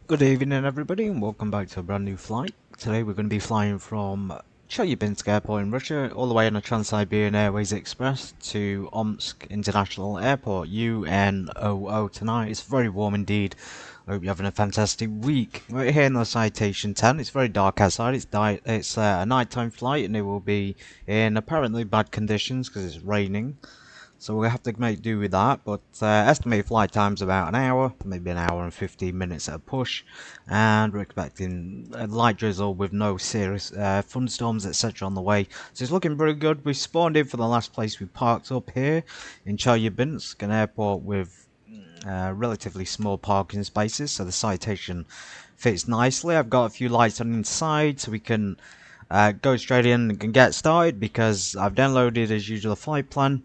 Good evening everybody and welcome back to a brand new flight. Today we're going to be flying from Chelyabinsk Airport in Russia all the way on a Trans-Siberian Airways Express to Omsk International Airport, UNOO tonight. It's very warm indeed. I hope you're having a fantastic week. We're here in the Citation 10. It's very dark outside. It's a nighttime flight and it will be in apparently bad conditions because it's raining. So we'll have to make do with that, but estimated flight time's about an hour, maybe an hour and 15 minutes at a push, and we're expecting a light drizzle with no serious thunderstorms etc. on the way. So it's looking pretty good. We spawned in for the last place we parked up here in Chelyabinsk, an airport with relatively small parking spaces, so the citation fits nicely. I've got a few lights on inside so we can go straight in and get started because I've downloaded as usual a flight plan.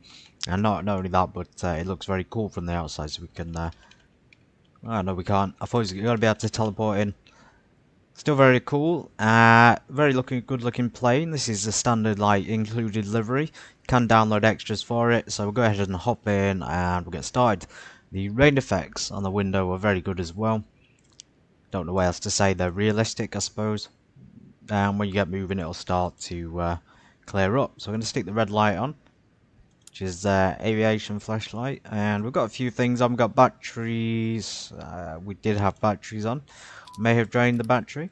And not only that, but it looks very cool from the outside, so we can... oh, no, we can't. I thought we were going to be able to teleport in. Still very cool. Very good looking plane. This is the standard, like, included livery. You can download extras for it, so we'll go ahead and hop in and we'll get started. The rain effects on the window are very good as well. Don't know what else to say. They're realistic, I suppose. And when you get moving, it'll start to clear up. So I'm going to stick the red light on, which is aviation flashlight, and we've got a few things on. We've got batteries. We did have batteries on. May have drained the battery.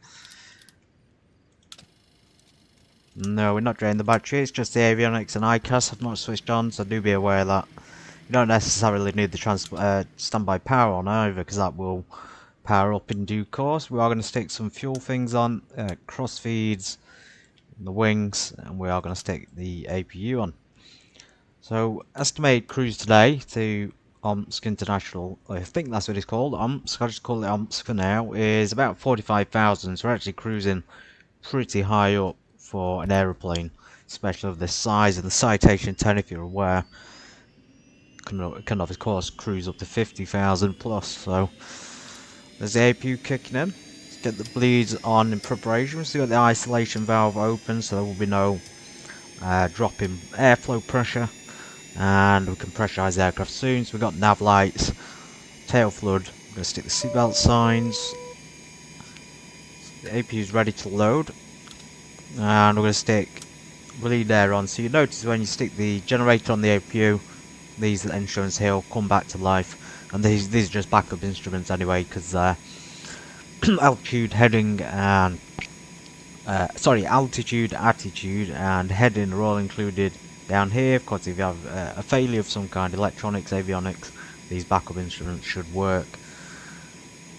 No, we're not draining the battery. It's just the avionics and ICAS have not switched on, so do be aware of that. You don't necessarily need the standby power on either, because that will power up in due course. We are going to stick some fuel things on, cross feeds, the wings, and we are going to stick the APU on. So, estimated cruise today to Omsk International, I think that's what it's called, Omsk, I'll just call it Omsk for now, is about 45,000, so we're actually cruising pretty high up for an aeroplane, especially of this size. And the Citation 10, if you're aware, can of course cruise up to 50,000 plus, so there's the APU kicking in. Let's get the bleeds on in preparation. We've still got the isolation valve open, so there will be no drop in airflow pressure. And we can pressurize the aircraft soon. So we've got nav lights, tail flood. We're going to stick the seatbelt signs. The APU is ready to load, and we're going to stick bleed air on. So you notice when you stick the generator on the APU, these instruments here will come back to life. And these are just backup instruments anyway, because altitude, heading, and altitude, attitude, and heading are all included down here. Of course, if you have a failure of some kind, electronics, avionics, these backup instruments should work.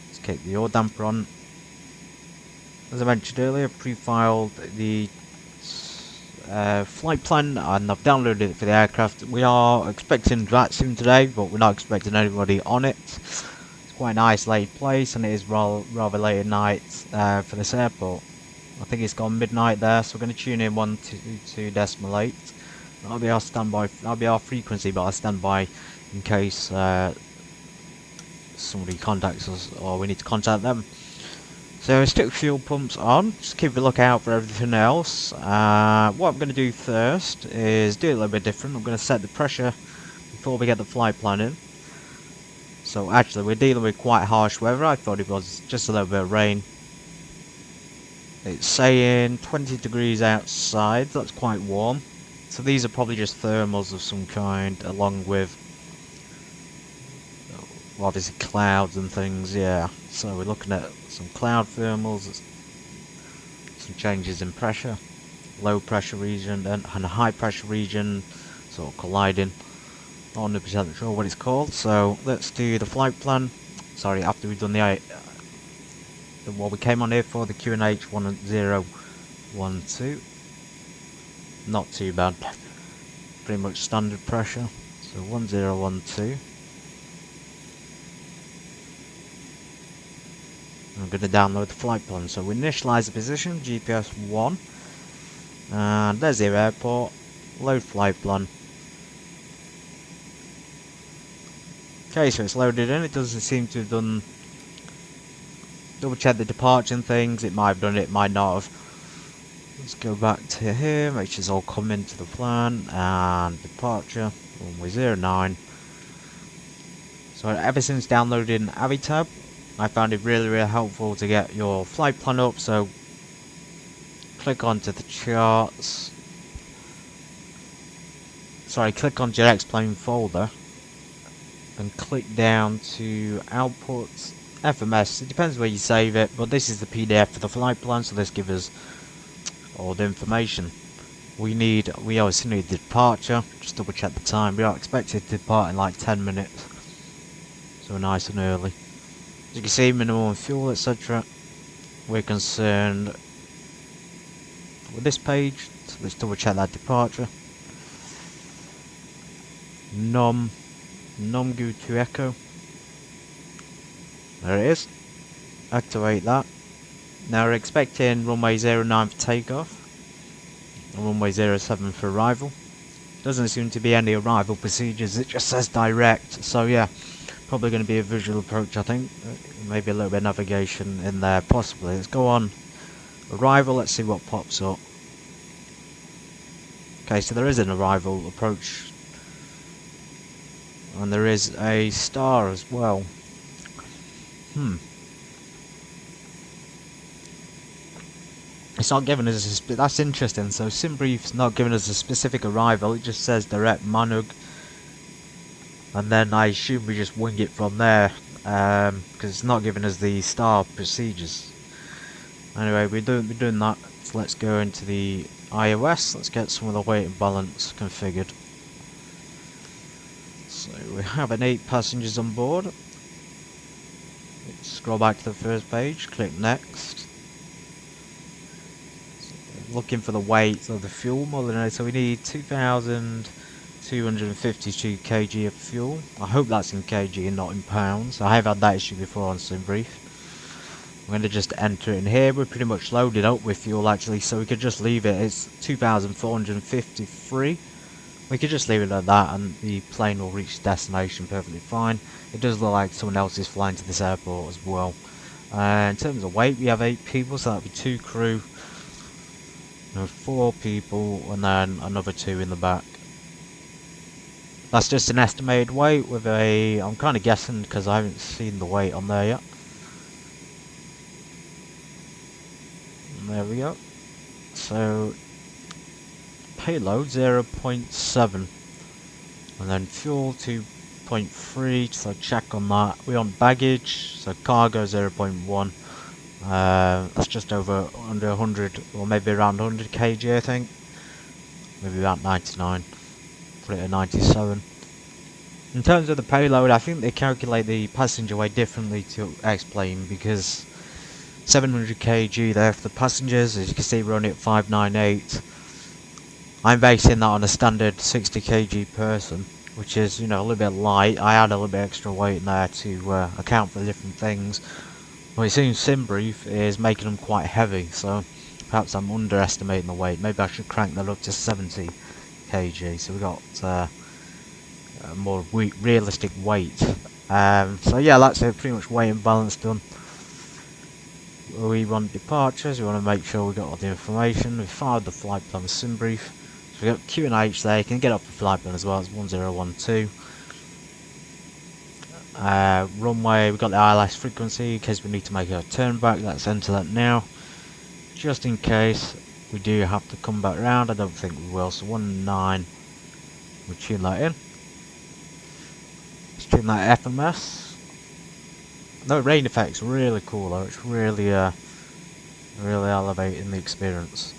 Let's kick the yaw damper on. As I mentioned earlier, pre-filed the flight plan and I've downloaded it for the aircraft. We are expecting that soon today, but we're not expecting anybody on it. It's quite an isolated place and it is rather late at night for this airport. I think it's gone midnight there, so we're going to tune in 122.8. That'll be our standby. That'll be our frequency, but I'll stand by in case somebody contacts us or we need to contact them. So stick fuel pumps on. Just keep a lookout for everything else. What I'm going to do first is do it a little bit different. I'm going to set the pressure before we get the flight plan in. So actually, we're dealing with quite harsh weather. I thought it was just a little bit of rain. It's saying 20 degrees outside. That's quite warm. So these are probably just thermals of some kind, along with obviously clouds and things, yeah. So we're looking at some cloud thermals, some changes in pressure, low pressure region and a high pressure region, sort of colliding. Not 100% sure what it's called, so let's do the flight plan. Sorry, after we've done what we came on here for, the QNH 1012. Not too bad. Pretty much standard pressure. So 1012. I'm going to download the flight plan. So we initialize the position, GPS 1. And there's the airport. Load flight plan. Okay, so it's loaded in. It doesn't seem to have done... Double check the departure and things. It might have done it, it might not have. Let's go back to here, make sure it's all come into the plan, and departure, runway 09. So everything's downloaded in Avitab. I found it really helpful to get your flight plan up, so click onto the charts. Sorry, click onto your X-Plane folder and click down to outputs, FMS. It depends where you save it, but this is the PDF for the flight plan, so this gives us all the information. We obviously need the departure. Just double check the time. We are expected to depart in like 10 minutes, so we're nice and early. As you can see, minimum fuel, etc. We're concerned with this page, so let's double check that departure. Nomgu to Echo. There it is. Activate that. Now we're expecting runway 09 for takeoff and runway 07 for arrival. Doesn't seem to be any arrival procedures, it just says direct, so yeah, probably going to be a visual approach, I think. Maybe a little bit of navigation in there, possibly. Let's go on arrival, let's see what pops up. Okay, so there is an arrival approach. And there is a star as well. It's not giving us a that's interesting. So SimBrief's not giving us a specific arrival. It just says direct Manug, and then I assume we just wing it from there, because it's not giving us the star procedures. Anyway, we're doing that. So let's go into the iOS. Let's get some of the weight and balance configured. So we have 8 passengers on board. Let's scroll back to the first page, click next. So looking for the weight of the fuel more than anything. So we need 2,252 kg of fuel. I hope that's in kg and not in pounds. I have had that issue before on SimBrief. I'm going to just enter it in here. We're pretty much loaded up with fuel actually, so we could just leave it. It's 2,453. We could just leave it at that and the plane will reach destination perfectly fine. It does look like someone else is flying to this airport as well. In terms of weight, we have 8 people, so that'll be 2 crew, 4 people, and then another 2 in the back. That's just an estimated weight with I'm kind of guessing because I haven't seen the weight on there yet. And there we go. So payload 0.7 and then fuel 2.3, so check on that. We want baggage, so cargo 0.1. That's just under 100, or maybe around 100 kg I think, maybe about 99, put it at 97. In terms of the payload, I think they calculate the passenger weight differently to X-Plane, because 700 kg there for the passengers. As you can see, we're only at 598. I'm basing that on a standard 60 kg person, which is, you know, a little bit light. I add a little bit extra weight in there to account for different things. But it seems SimBrief is making them quite heavy, so perhaps I'm underestimating the weight. Maybe I should crank that up to 70 kg, so we got a more realistic weight. So yeah, that's it. Pretty much weight and balance done. We want departures. We want to make sure we got all the information. We filed the flight plan with SimBrief. So we got Q and H there. You can get up the flight plan as well. It's 1012. Runway. We got the ILS frequency in case we need to make a turn back. Let's enter that now, just in case we do have to come back round. I don't think we will. So 19. We tune that in. Let's tune that FMS. No rain effects, really cool though. It's really really elevating the experience.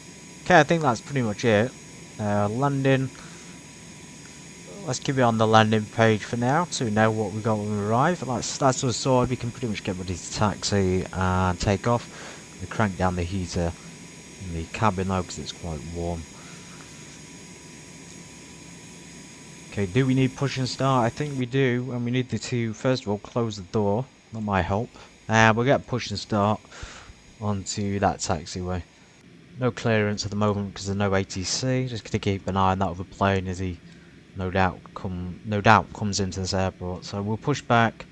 Okay, I think that's pretty much it. Landing. Let's keep it on the landing page for now, so we know what we got when we arrive. That's us sorted. We can pretty much get ready to taxi and take off. We crank down the heater in the cabin though, because it's quite warm. Okay, do we need push and start? I think we do, and we need to first of all close the door. That might help. We'll get push and start onto that taxiway. No clearance at the moment because there's no ATC. Just going to keep an eye on that other plane as he no doubt comes into this airport. So we'll push back.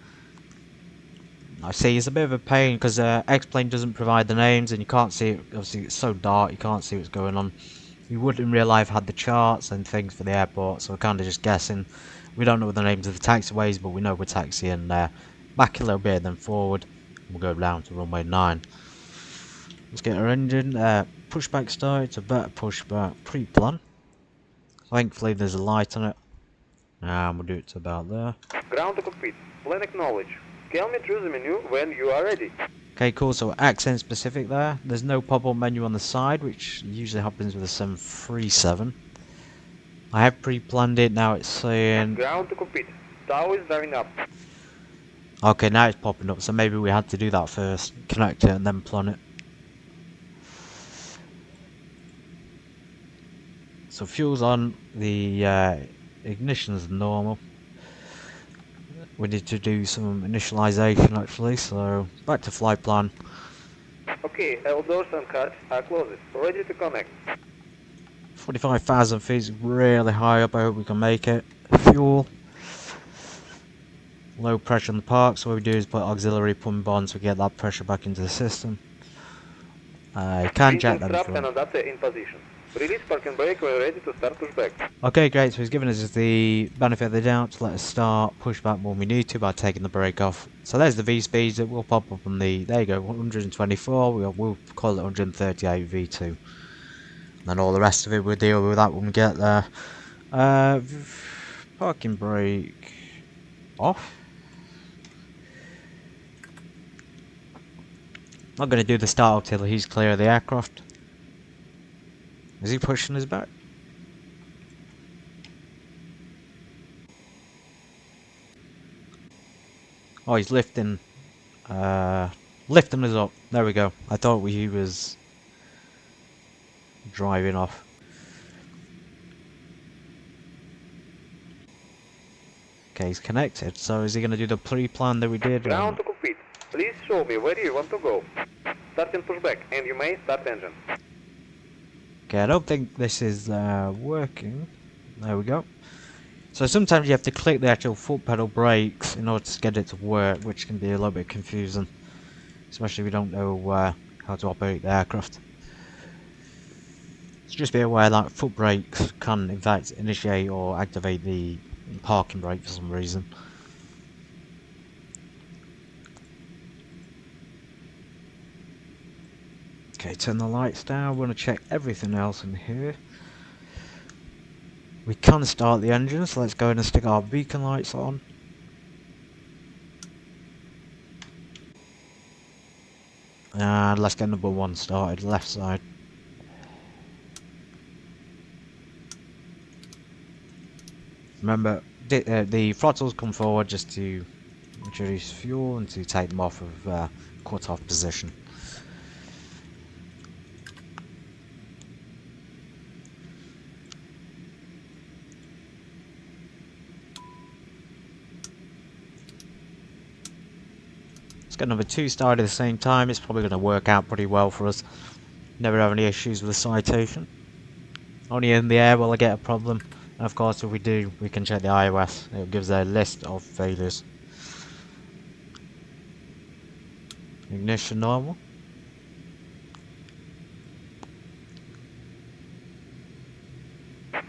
I see it's a bit of a pain because X-Plane doesn't provide the names and you can't see it. Obviously it's so dark, you can't see what's going on. You would in real life had the charts and things for the airport, so we're kind of just guessing. We don't know the names of the taxiways, but we know we're taxiing back a little bit, then forward, We'll go down to runway 9. Let's get our engine pushback started. So better pushback pre-plan. Thankfully there's a light on it. And we'll do it to about there. Ground to cockpit. Plan acknowledge. Call me through the menu when you are ready. Okay, cool. So accent specific there. There's no pop-up menu on the side, which usually happens with a 737. I have pre-planned it. Now it's saying ground to cockpit. Tower is driving up. Okay, now it's popping up. So maybe we had to do that first, connect it, and then plan it. So fuel's on. The ignition's normal. We need to do some initialization actually, so back to flight plan. Okay, all doors and cards are closed. Ready to connect. 45,000 feet is really high up. I hope we can make it. Fuel. Low pressure on the park, so what we do is put auxiliary pump on so we get that pressure back into the system. I can jack that in position. Release parking brake when ready to start pushback. Okay, great. So he's given us the benefit of the doubt to let us start pushback when we need to by taking the brake off. So there's the V speeds. It will pop up on the, there you go, 124. We'll call it 138 V2. And then all the rest of it we'll deal with that when we get there. Parking brake off. Not going to do the start up till he's clear of the aircraft. Is he pushing us back? Oh, he's lifting. Lifting us up. There we go. I thought he was driving off. Okay, he's connected. So is he going to do the pre-plan that we did? Ground to cockpit. Please show me where you want to go. Starting pushback, and you may start engine. Okay, I don't think this is working. There we go. So sometimes you have to click the actual foot pedal brakes in order to get it to work, which can be a little bit confusing, especially if you don't know how to operate the aircraft. So just be aware that foot brakes can in fact initiate or activate the parking brake for some reason. Okay, turn the lights down. We're going to check everything else in here. We can start the engine, so let's go in and stick our beacon lights on. And let's get number 1 started, left side. Remember, the throttles come forward just to introduce fuel and to take them off of cut-off position. Get number 2 started at the same time. It's probably going to work out pretty well for us. Never have any issues with the citation. Only in the air will I get a problem. And of course if we do, we can check the iOS. It gives a list of failures. Ignition normal.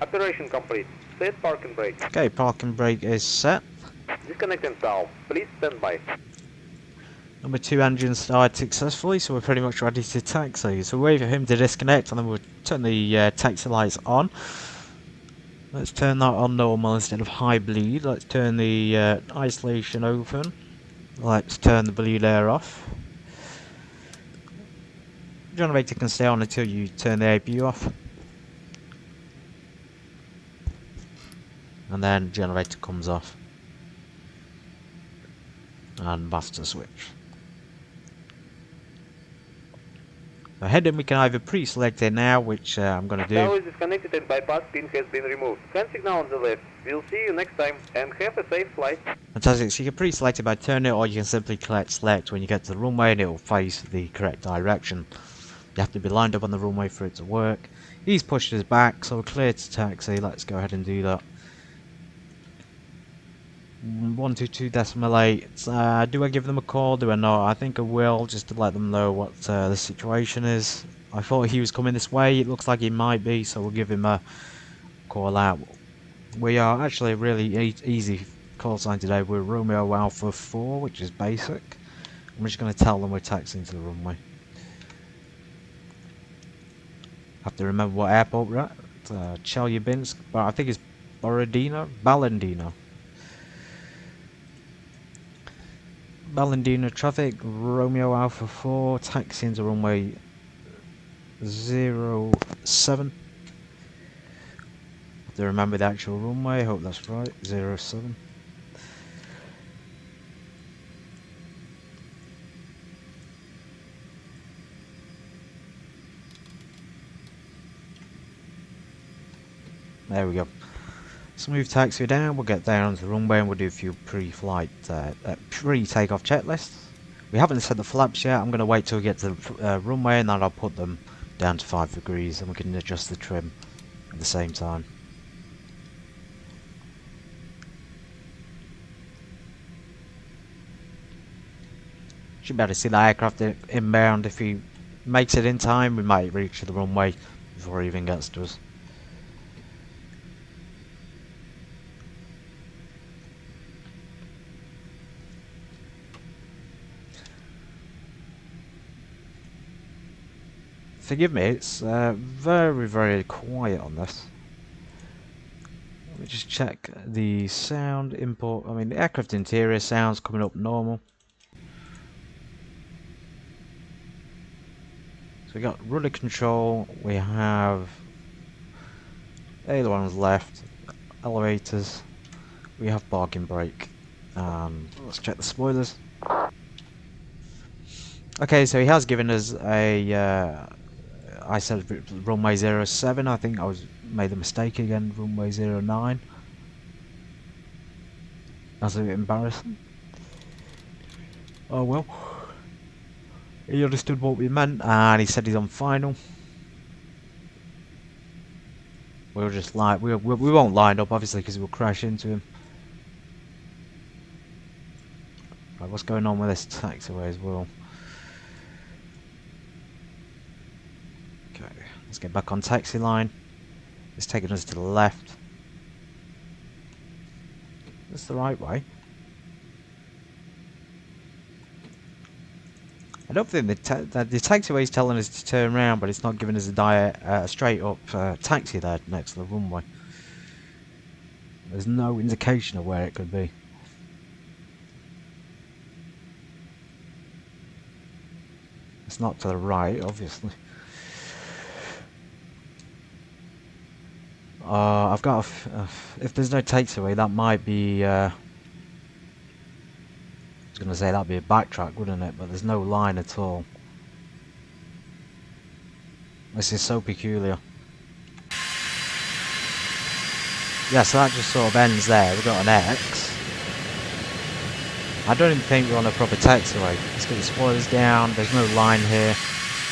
Operation complete. Set parking brake. Okay, parking brake is set. Disconnecting valve. Please stand by. Number 2 engine started successfully, so we're pretty much ready to taxi. So we'll wait for him to disconnect and then we'll turn the taxi lights on. Let's turn that on normal instead of high bleed. Let's turn the isolation open. Let's turn the bleed air off. Generator can stay on until you turn the APU off. And then generator comes off. And master switch. So heading we can either pre-select it now, which I'm going to do. Tower is disconnected and bypass pin has been removed. Hand signal on the left. We'll see you next time and have a safe flight. Fantastic. So you can pre-select it by turning it, or you can simply select when you get to the runway and it will face the correct direction. You have to be lined up on the runway for it to work. He's pushed us back, so we're clear to taxi. Let's go ahead and do that. 122.8. Do I give them a call? Do I not? I think I will, just to let them know what the situation is. I thought he was coming this way. It looks like he might be, so we'll give him a call out. We are actually a really easy call sign today. We're Romeo Alpha 4, which is basic. I'm just going to tell them we're taxiing to the runway. Have to remember what airport we're at. Chelyabinsk, but I think it's Balandino. Balandino traffic, Romeo Alpha 4, taxiing to runway 07. Have to remember the actual runway, hope that's right, 07. There we go. Smooth taxi down, we'll get down to the runway and we'll do a few pre-flight, pre-takeoff checklists. We haven't set the flaps yet, I'm going to wait till we get to the runway and then I'll put them down to 5 degrees and we can adjust the trim at the same time. Should be able to see the aircraft inbound. If he makes it in time, we might reach the runway before he even gets to us. Forgive me, it's very, very quiet on this. Let me just check the sound import. I mean, the aircraft interior sounds coming up normal. So we got rudder control, we have ailerons left, elevators, we have parking brake. Let's check the spoilers. Okay, so he has given us a I said runway 07, I think I made the mistake again, runway 09. That's a bit embarrassing. Oh well. He understood what we meant and he said he's on final. We'll just we won't line up obviously because we'll crash into him. Right, what's going on with this taxiway as well? Okay, let's get back on taxi line. It's taking us to the left. That's the right way. I don't think the taxiway is telling us to turn around, but it's not giving us a straight up taxi there next to the runway. There's no indication of where it could be. It's not to the right, obviously. I've got if there's no taxiway, that might be. I was going to say that'd be a backtrack, wouldn't it? But there's no line at all. This is so peculiar. Yeah, so that just sort of ends there. We've got an X. I don't even think we're on a proper taxiway. Let's get the spoilers down. There's no line here.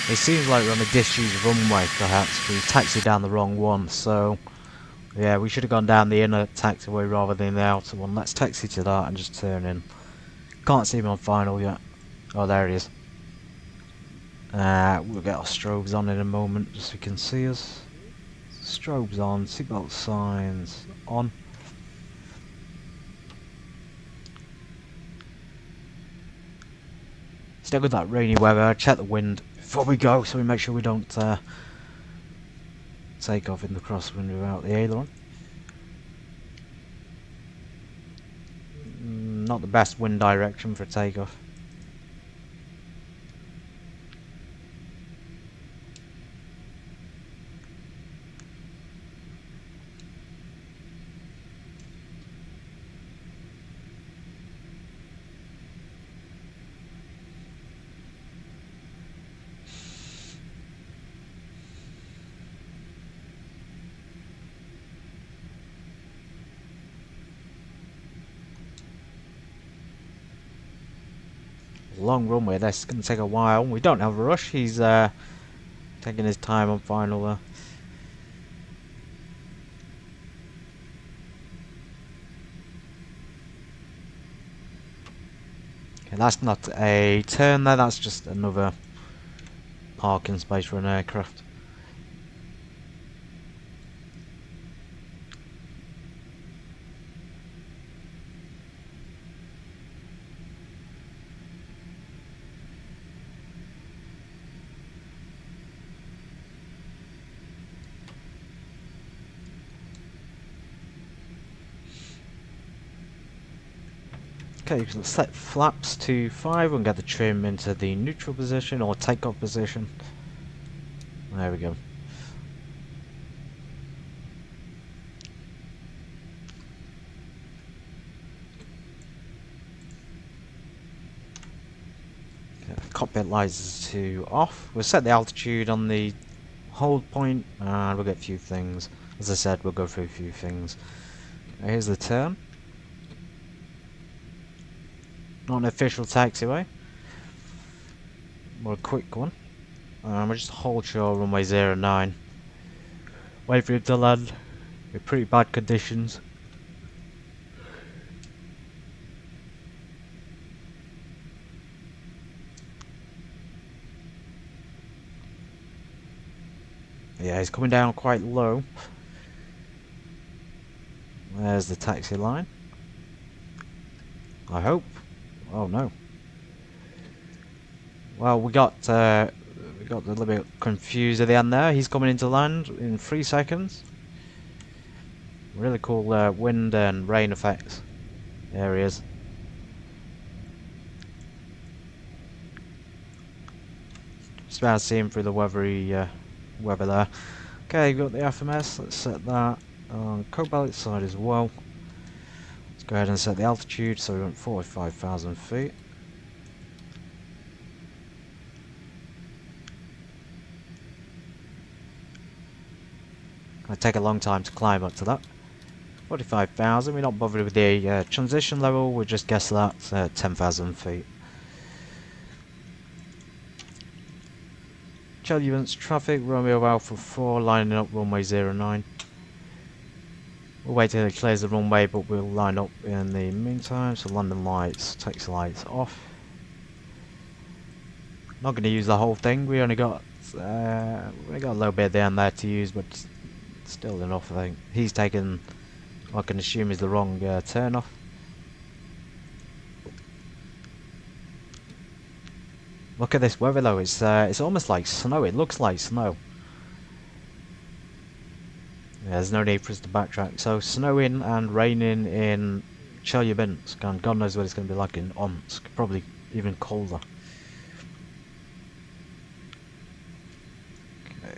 It seems like we're on a disused runway, perhaps. We taxied down the wrong one, so yeah, we should have gone down the inner taxiway rather than the outer one. Let's taxi to that and just turn in. Can't see him on final yet. Oh, there he is. We'll get our strobes on in a moment just so you can see us. Strobes on, seatbelt signs on. Still with that rainy weather, check the wind before we go so we make sure we don't take off in the crosswind without the aileron. Not the best wind direction for takeoff. Long runway, this is going to take a while. We don't have a rush, he's taking his time on final there. Okay, that's not a turn there, that's just another parking space for an aircraft. Okay, so let's set flaps to 5 and get the trim into the neutral position or takeoff position. There we go. Cockpit lights to off. We'll set the altitude on the hold point and we'll get a few things. As I said, we'll go through a few things. Okay, here's the turn. Not an official taxiway. More a quick one. We'll just hold short runway 09. Wait for it to land in pretty bad conditions. Yeah, he's coming down quite low. There's the taxi line. I hope. Oh no. Well, we got a little bit confused at the end there. He's coming into land in 3 seconds. Really cool wind and rain effects. There he is. Just about to see him through the weather there. Okay, got the FMS. Let's set that on co-pilot side as well. Let's go ahead and set the altitude. So we want 45,000 feet. It'll take a long time to climb up to that. 45,000. We're not bothered with the transition level. We just guess that's 10,000 feet. Chelyabinsk traffic, Romeo Alpha 4, lining up runway 09. We'll wait till it clears the runway, but we'll line up in the meantime. So landing lights, taxi lights off. Not going to use the whole thing. We only got a little bit there and there to use, but still enough, I think. He's taken, I can assume, is the wrong turn off. Look at this weather though, it's almost like snow, it looks like snow. Yeah, there's no need for us to backtrack. So snowing and raining in Chelyabinsk, and God knows what it's going to be like in Omsk, probably even colder. Okay.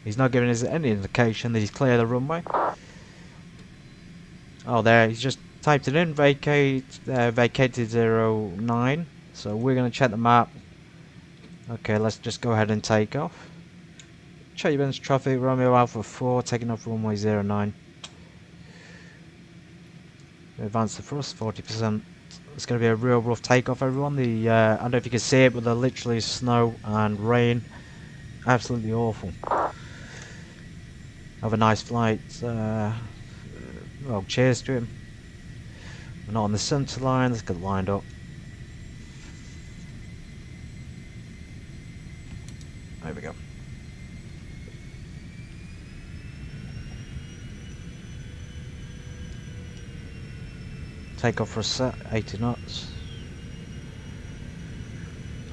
He's not giving us any indication that he's clear the runway. Oh, there, he's just typed it in, vacated 09. So we're going to check the map. Okay, let's just go ahead and take off. Chelyabinsk traffic, Romeo Alpha 4, taking off runway 09. Advance the thrust, 40%. It's going to be a real rough takeoff, everyone. I don't know if you can see it, but there's literally snow and rain. Absolutely awful. Have a nice flight. Well, cheers to him. We're not on the center line, let's get lined up. There we go. Take off for a set, 80 knots.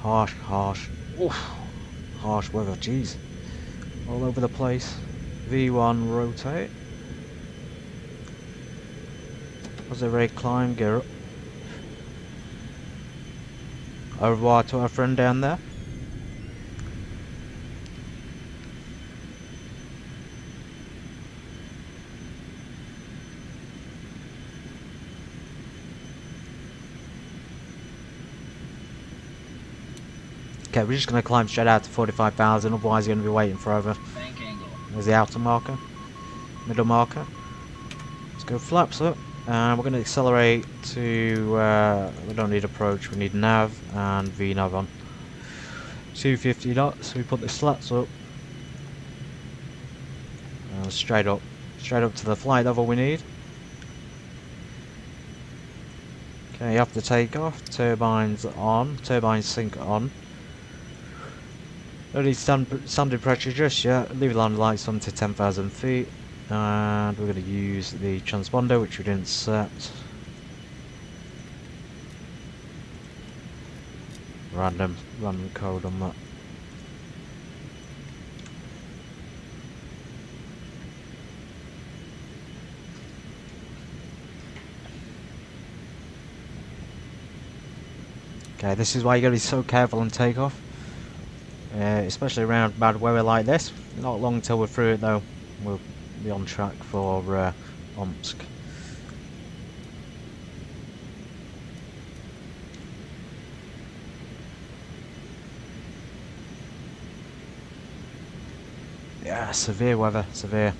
Harsh, oof, harsh weather, jeez. All over the place. V1 rotate. Positive rate climb, gear up. Au revoir to our friend down there. Okay, we're just going to climb straight out to 45,000, otherwise you're going to be waiting forever. There's the outer marker, middle marker. Let's go flaps up, and we're going to accelerate to, we don't need approach, we need nav and VNav on. 250 knots, we put the slats up. And straight up to the flight level we need. Okay, after takeoff, turbines on, turbine sync on. Don't need standard pressure just yet. Leave the landing lights on to 10,000 feet. And we're going to use the transponder, which we didn't set. Random code on that. Okay, this is why you gotta be so careful on takeoff. Especially around bad weather like this. Not long till we're through it though. We'll be on track for Omsk. Yeah, severe weather, severe.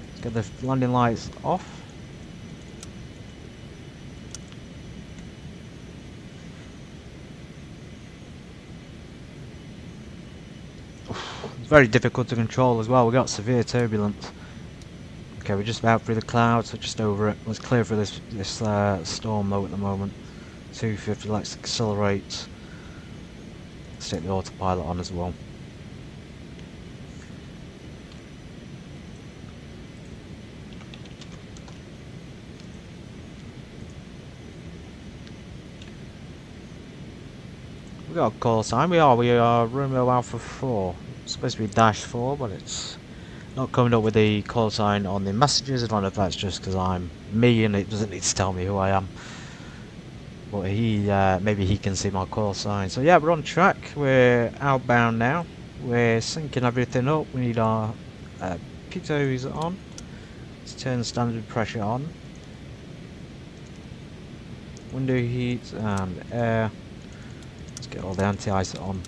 Let's get the landing lights off. It's very difficult to control as well. We've got severe turbulence. Okay, we're just about through the clouds, so just over it. Let's clear through this storm though at the moment. 250, let's accelerate. Let's take the autopilot on as well. We got a call sign. We are Romeo Alpha 4. It's supposed to be dash 4, but it's not coming up with the call sign on the messages. I don't know if that's just because I'm me and it doesn't need to tell me who I am. But maybe he can see my call sign. So yeah, we're on track. We're outbound now. We're syncing everything up. We need our pitos on. Let's turn standard pressure on. Window heat and air. Let's get all the anti-ice on.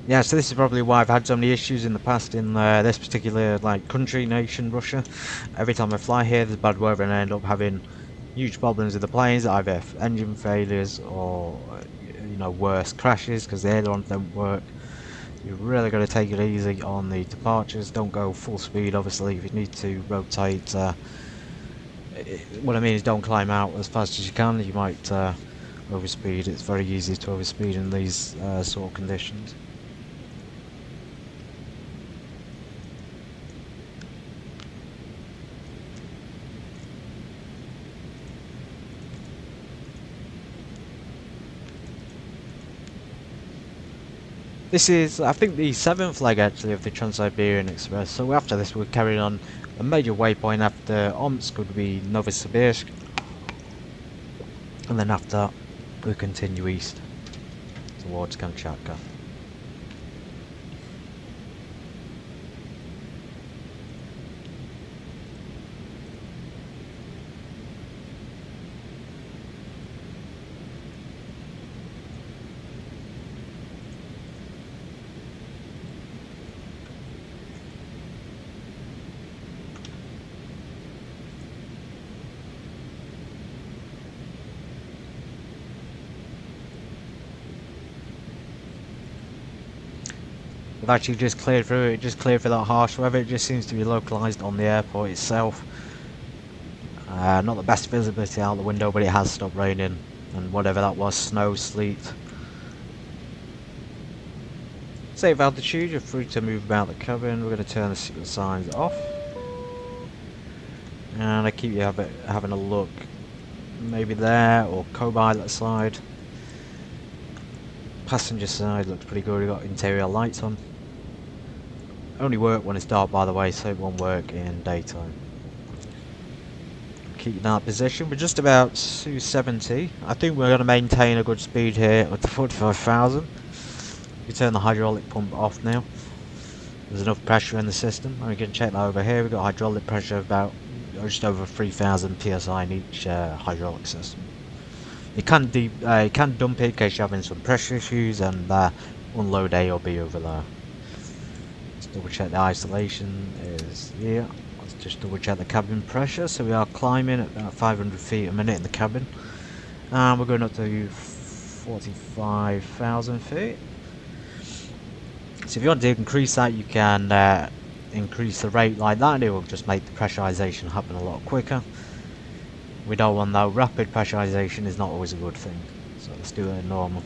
Yeah, so this is probably why I've had so many issues in the past in this particular country, nation, Russia. Every time I fly here, there's bad weather and I end up having huge problems with the planes, either engine failures or worse, crashes because the ailerons don't work. You really got to take it easy on the departures. Don't go full speed, obviously. If you need to rotate, what I mean is don't climb out as fast as you can. You might overspeed. It's very easy to overspeed in these sort of conditions. This is, I think, the 7th leg actually of the Trans-Siberian Express. So after this we're carrying on a major waypoint. After Omsk would be Novosibirsk, and then after that we continue east towards Kamchatka. We've actually just cleared through it, just cleared for that harsh weather. It just seems to be localised on the airport itself. Not the best visibility out the window, but it has stopped raining, and whatever that was, snow, sleet. Safe altitude, you're free to move about the cabin. We're going to turn the signal signs off. And I keep you having a look, maybe there, or co-pilot side. Passenger side looks pretty good. We've got interior lights on. Only work when it's dark, by the way, so it won't work in daytime. Keep in that position. We're just about 270. I think we're going to maintain a good speed here at 45,000. We turn the hydraulic pump off now. There's enough pressure in the system, and we can check that over here. We've got hydraulic pressure of about just over 3,000 psi in each hydraulic system. You can dump it in case you're having some pressure issues, and unload A or B over there. Let's double check the isolation is here. Let's just double check the cabin pressure. So we are climbing at about 500 feet a minute in the cabin, and we're going up to 45,000 feet. So if you want to increase that, you can increase the rate like that, and it will just make the pressurization happen a lot quicker. We don't want that. Rapid pressurization is not always a good thing, so let's do it at normal.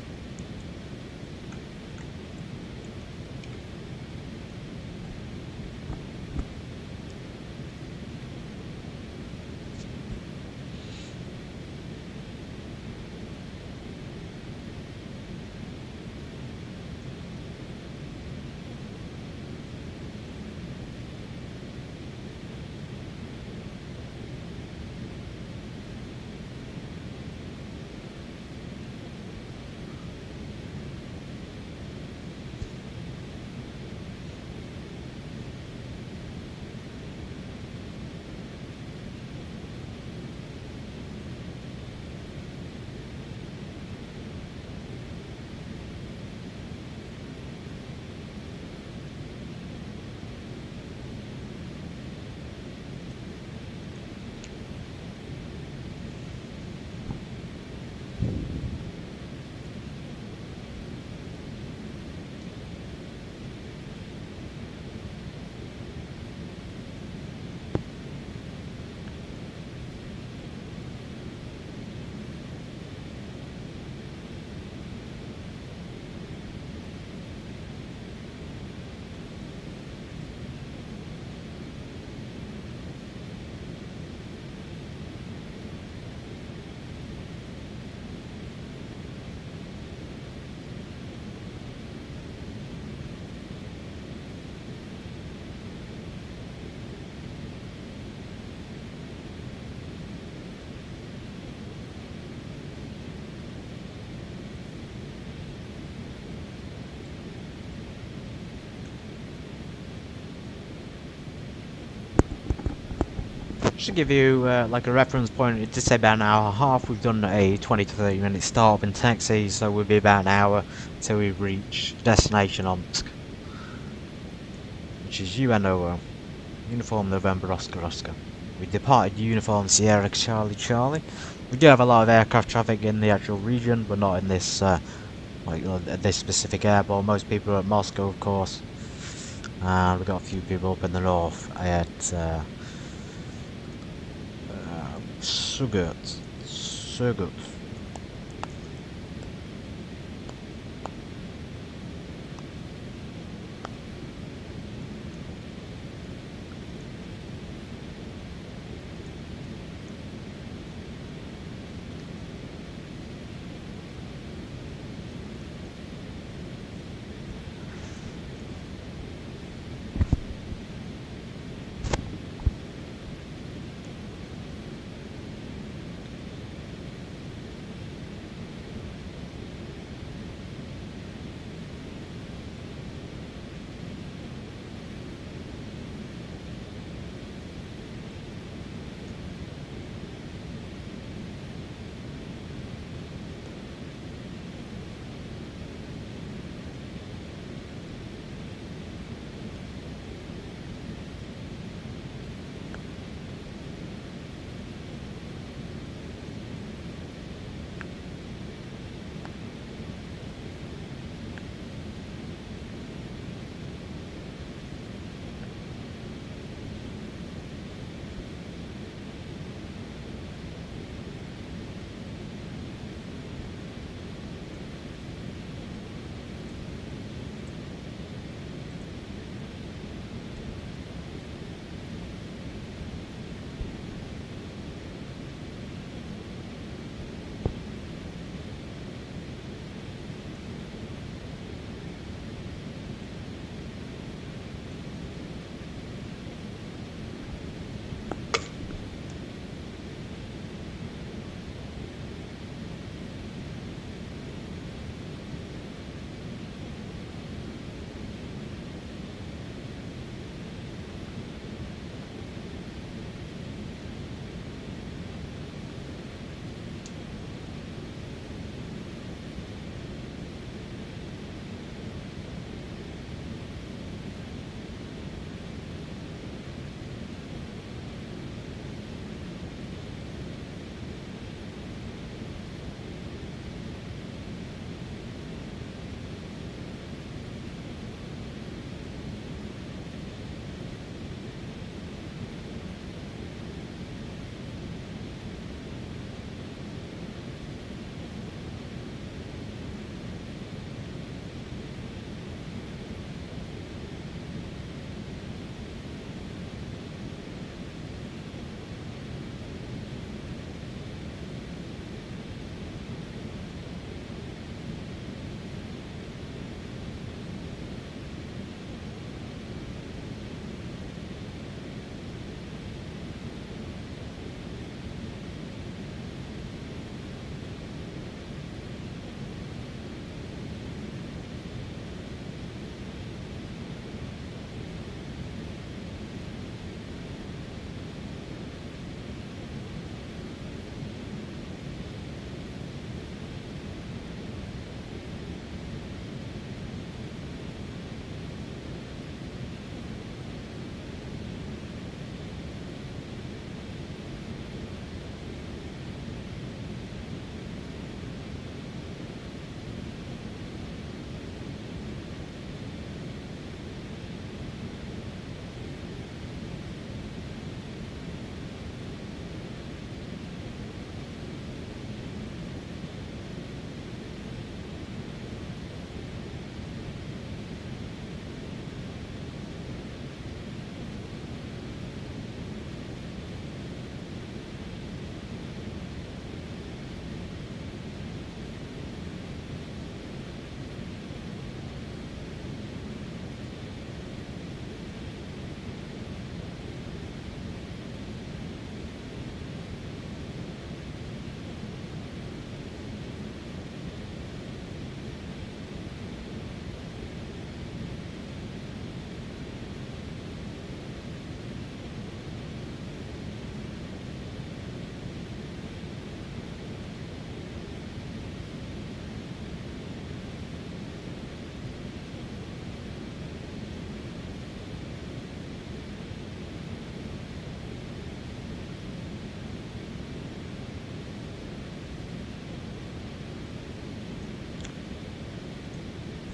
Just to give you like a reference point, it did say about an hour and a half. We've done a 20 to 30 minute stop in taxi, so we'll be about an hour till we reach destination Omsk, which is UNOO, Uniform November Oscar Oscar. We departed Uniform Sierra Charlie Charlie. We do have a lot of aircraft traffic in the actual region, but not in this this specific airport. Most people are at Moscow, of course, and we've got a few people up in the north at Sugut.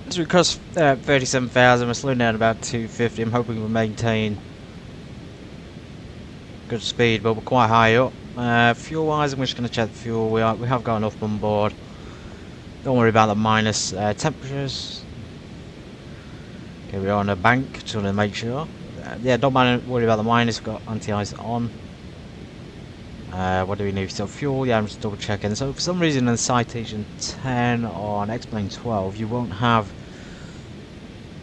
As we cross 37,000, we're slowing down about 250. I'm hoping we'll maintain good speed, but we're quite high up. Fuel wise, I'm just going to check the fuel. We have got enough on board. Don't worry about the minus temperatures. Okay, we're on a bank, just want to make sure. Yeah, don't worry about the minus. We've got anti-ice on. What do we need? So fuel, yeah, I'm just double checking. So for some reason in Citation 10 on X-Plane 12, you won't have,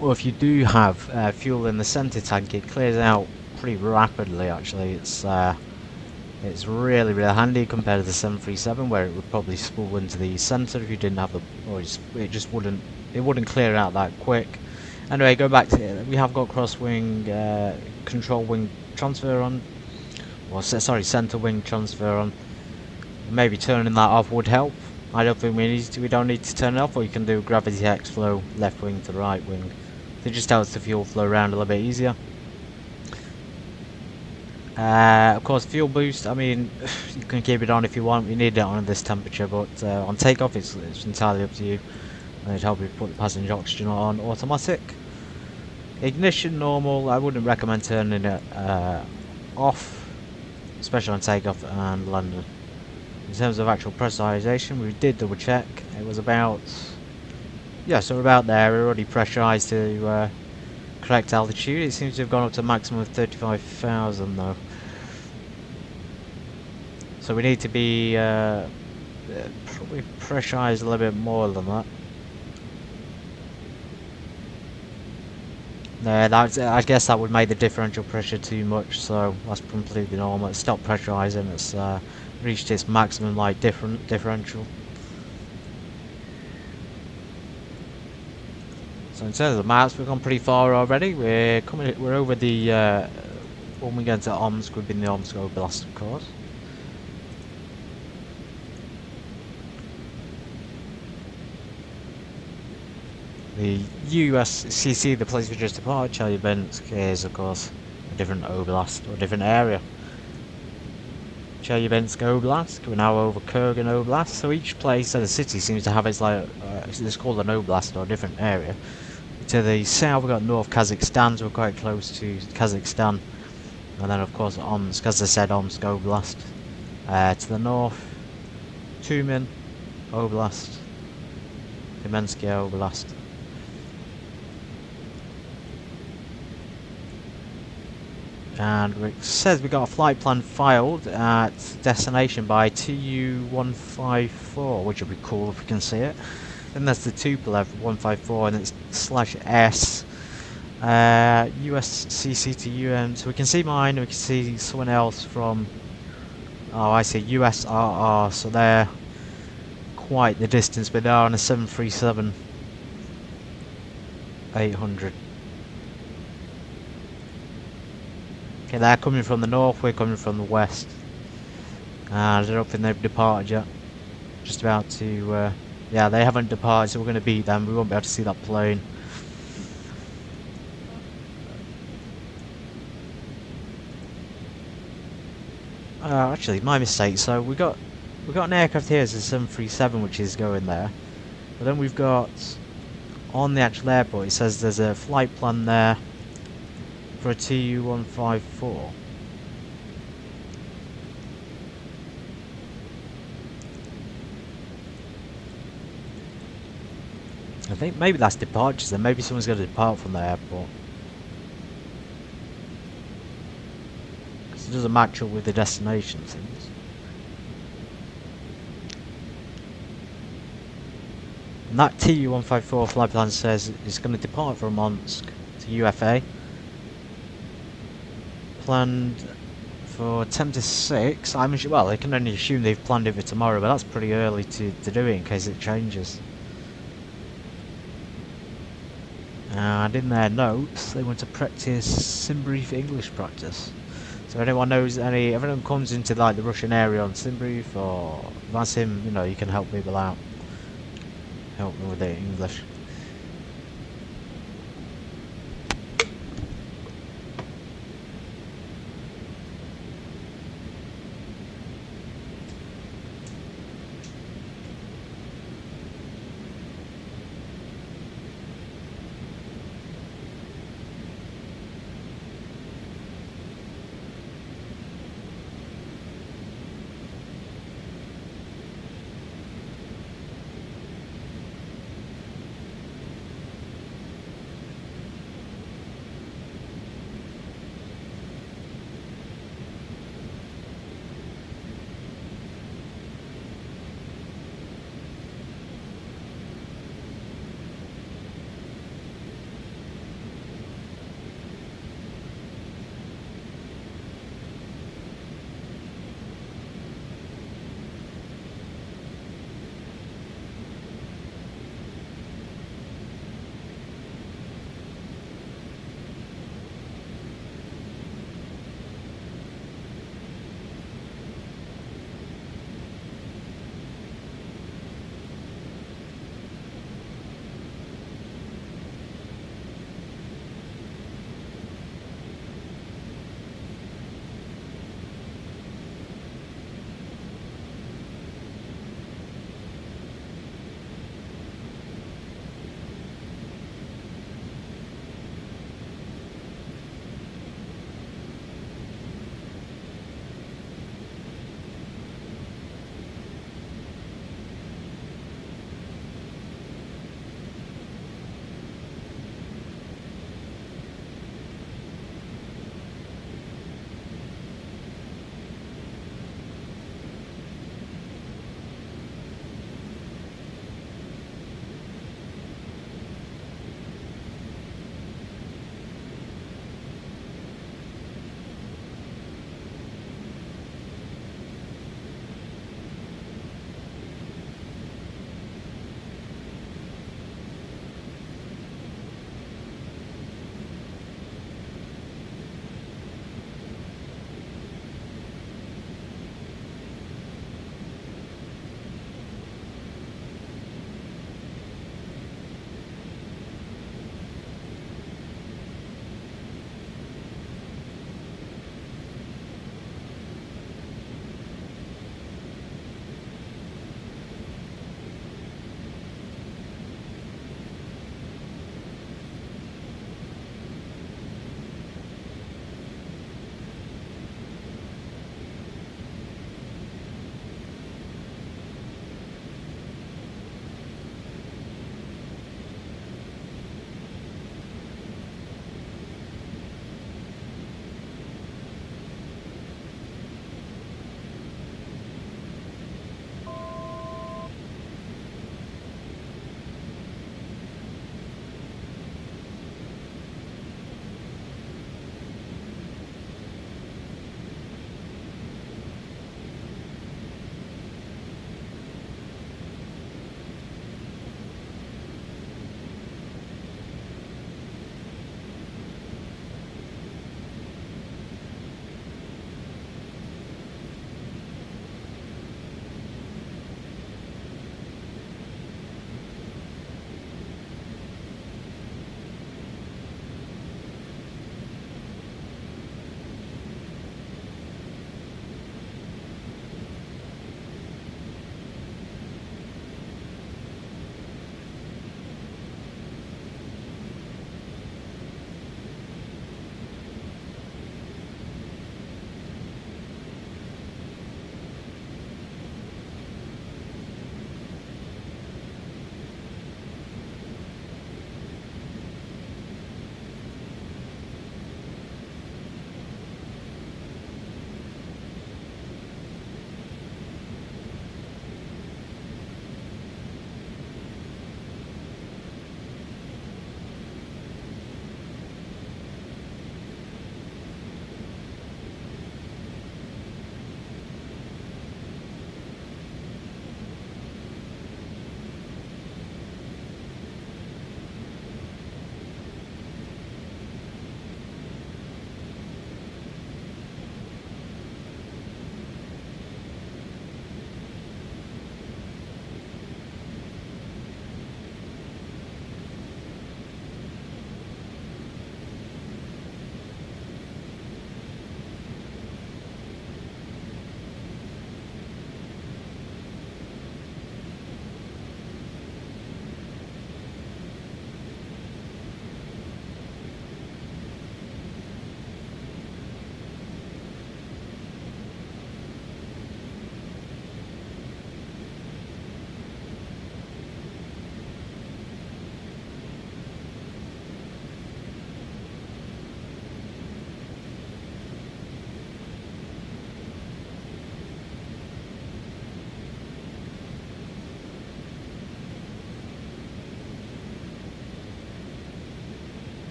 or if you do have fuel in the center tank, it clears out pretty rapidly. Actually, it's really handy compared to the 737, where it would probably spool into the center if you didn't have the, or it just wouldn't clear out that quick. Anyway, go back to it. We have got cross-wing control wing transfer on. Well, sorry, centre wing transfer on. Maybe turning that off would help. I don't think we don't need to turn it off, or you can do gravity X flow left wing to right wing. It just helps the fuel flow around a little bit easier. Of course, fuel boost, I mean, you can keep it on if you want. We need it on at this temperature, but on takeoff it's entirely up to you. And it'd help you put the passenger oxygen on automatic. Ignition normal. I wouldn't recommend turning it off, especially on takeoff and landing. In terms of actual pressurization, we did double check. It was about, yeah, so we're about there. We're already pressurized to correct altitude. It seems to have gone up to a maximum of 35,000 though. So we need to be probably pressurized a little bit more than that. I guess that would make the differential pressure too much, so that's completely normal. It's stopped pressurizing. It's reached its maximum like differential. So in terms of the maps, we've gone pretty far already. We're over the when we get to Омск, we've been the Омsк Oblast, of course. The USCC, the place we just departed, Chelyabinsk, is of course a different oblast or a different area. Chelyabinsk Oblast, we're now over Kurgan Oblast, so each place of the city seems to have its like, it's called an oblast or a different area. To the south we've got North Kazakhstan, so we're quite close to Kazakhstan. And then of course Omsk, as I said, Omsk Oblast. To the north, Tumen Oblast, Chelyabinsk Oblast. And it says we got a flight plan filed at destination by TU154, which would be cool if we can see it. Then that's the Tupolev 154, and it's /S USCC to UN. So we can see mine, and we can see someone else from, oh I see, USRR, so they're quite the distance, but they're on a 737-800. Okay, they're coming from the north, we're coming from the west. I don't think they've departed yet. Just about to, yeah, they haven't departed, so we're going to beat them. We won't be able to see that plane. Actually, my mistake. So we got an aircraft here as a 737, which is going there. But then we've got, on the actual airport, it says there's a flight plan there for a TU154. I think maybe that's departures, then maybe someone's going to depart from the airport. Because it doesn't match up with the destination things. And that TU154 flight plan says it's going to depart from Omsk to UFA. Planned for 10 to 6. Well, I can only assume they've planned it for tomorrow, but that's pretty early to do it in case it changes. And in their notes, they want to practice Simbrief English practice. So anyone knows if anyone comes into like the Russian area on Simbrief or Vasim, you know, you can help people out. Help them with their English.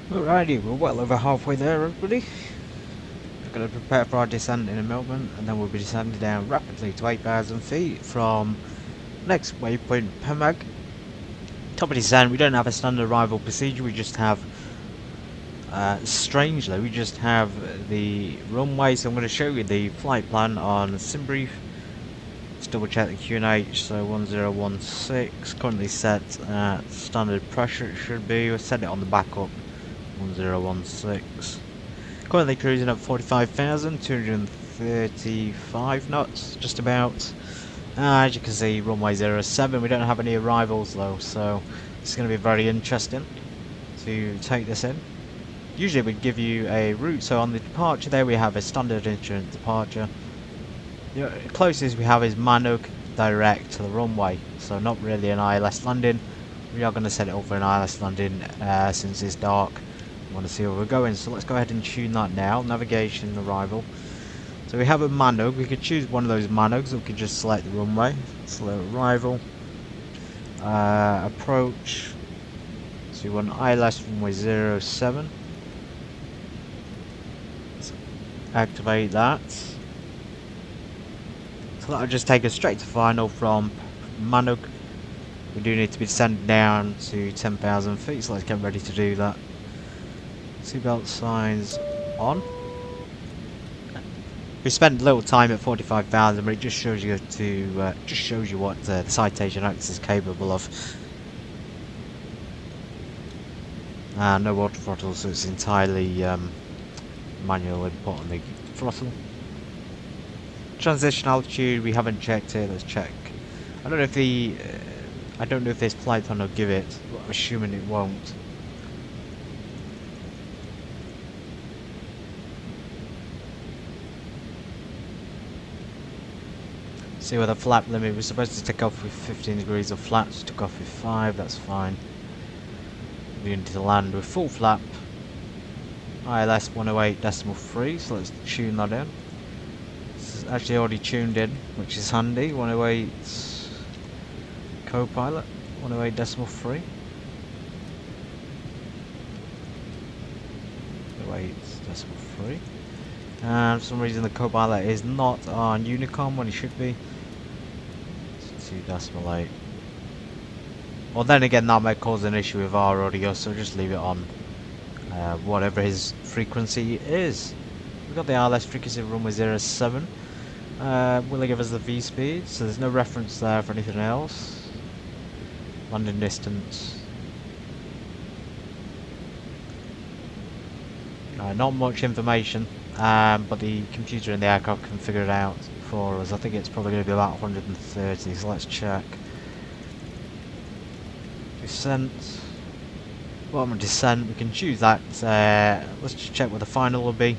Alrighty, we're well over halfway there, everybody. We're going to prepare for our descent in a moment, and then we'll be descending down rapidly to 8,000 feet from next waypoint, Pemag. Top of descent, we don't have a standard arrival procedure, we just have, strangely, we just have the runway, so I'm going to show you the flight plan on SimBrief. Let's double check the QNH, so 1016, currently set at standard pressure it should be, we'll set it on the backup. 1016. Currently cruising at 45,235 knots, just about. As you can see, runway 07. We don't have any arrivals though, so it's going to be very interesting to take this in. Usually we'd give you a route, so on the departure there we have a standard instrument departure. The closest we have is Manuk direct to the runway, so not really an ILS landing. We are going to set it up for an ILS landing since it's dark. Want to see where we're going, so let's go ahead and tune that now. Navigation, arrival. So we have a Manug. We could choose one of those Manugs, or we could just select the runway. Select arrival. Approach. So we want ILS runway 07. Let's activate that. So that'll just take us straight to final from Manug. We do need to be descending down to 10,000 feet, so let's get ready to do that. Seatbelt signs on. We spent a little time at 45,000, but it just shows you what the Citation X is capable of. No water throttle, so it's entirely manual input on the throttle. Transition altitude, we haven't checked it. Let's check. I don't know if this flight plan will give it, but I'm assuming it won't. See with the flap limit, we're supposed to take off with 15 degrees of flaps, took off with 5, that's fine. We need to land with full flap. ILS 108.3, so let's tune that in. This is actually already tuned in, which is handy. 108 co-pilot, 108.3. 108.3. And for some reason the co-pilot is not on Unicom when it should be. 2.8. Well, then again, that might cause an issue with our audio, so just leave it on whatever his frequency is. We've got the ILS frequency of runway 07. Will it give us the V speed? So there's no reference there for anything else. Landing distance. Not much information, but the computer in the aircraft can figure it out for us. I think it's probably going to be about 130, so let's check. Descent. Bottom of descent, we can choose that. Let's just check what the final will be.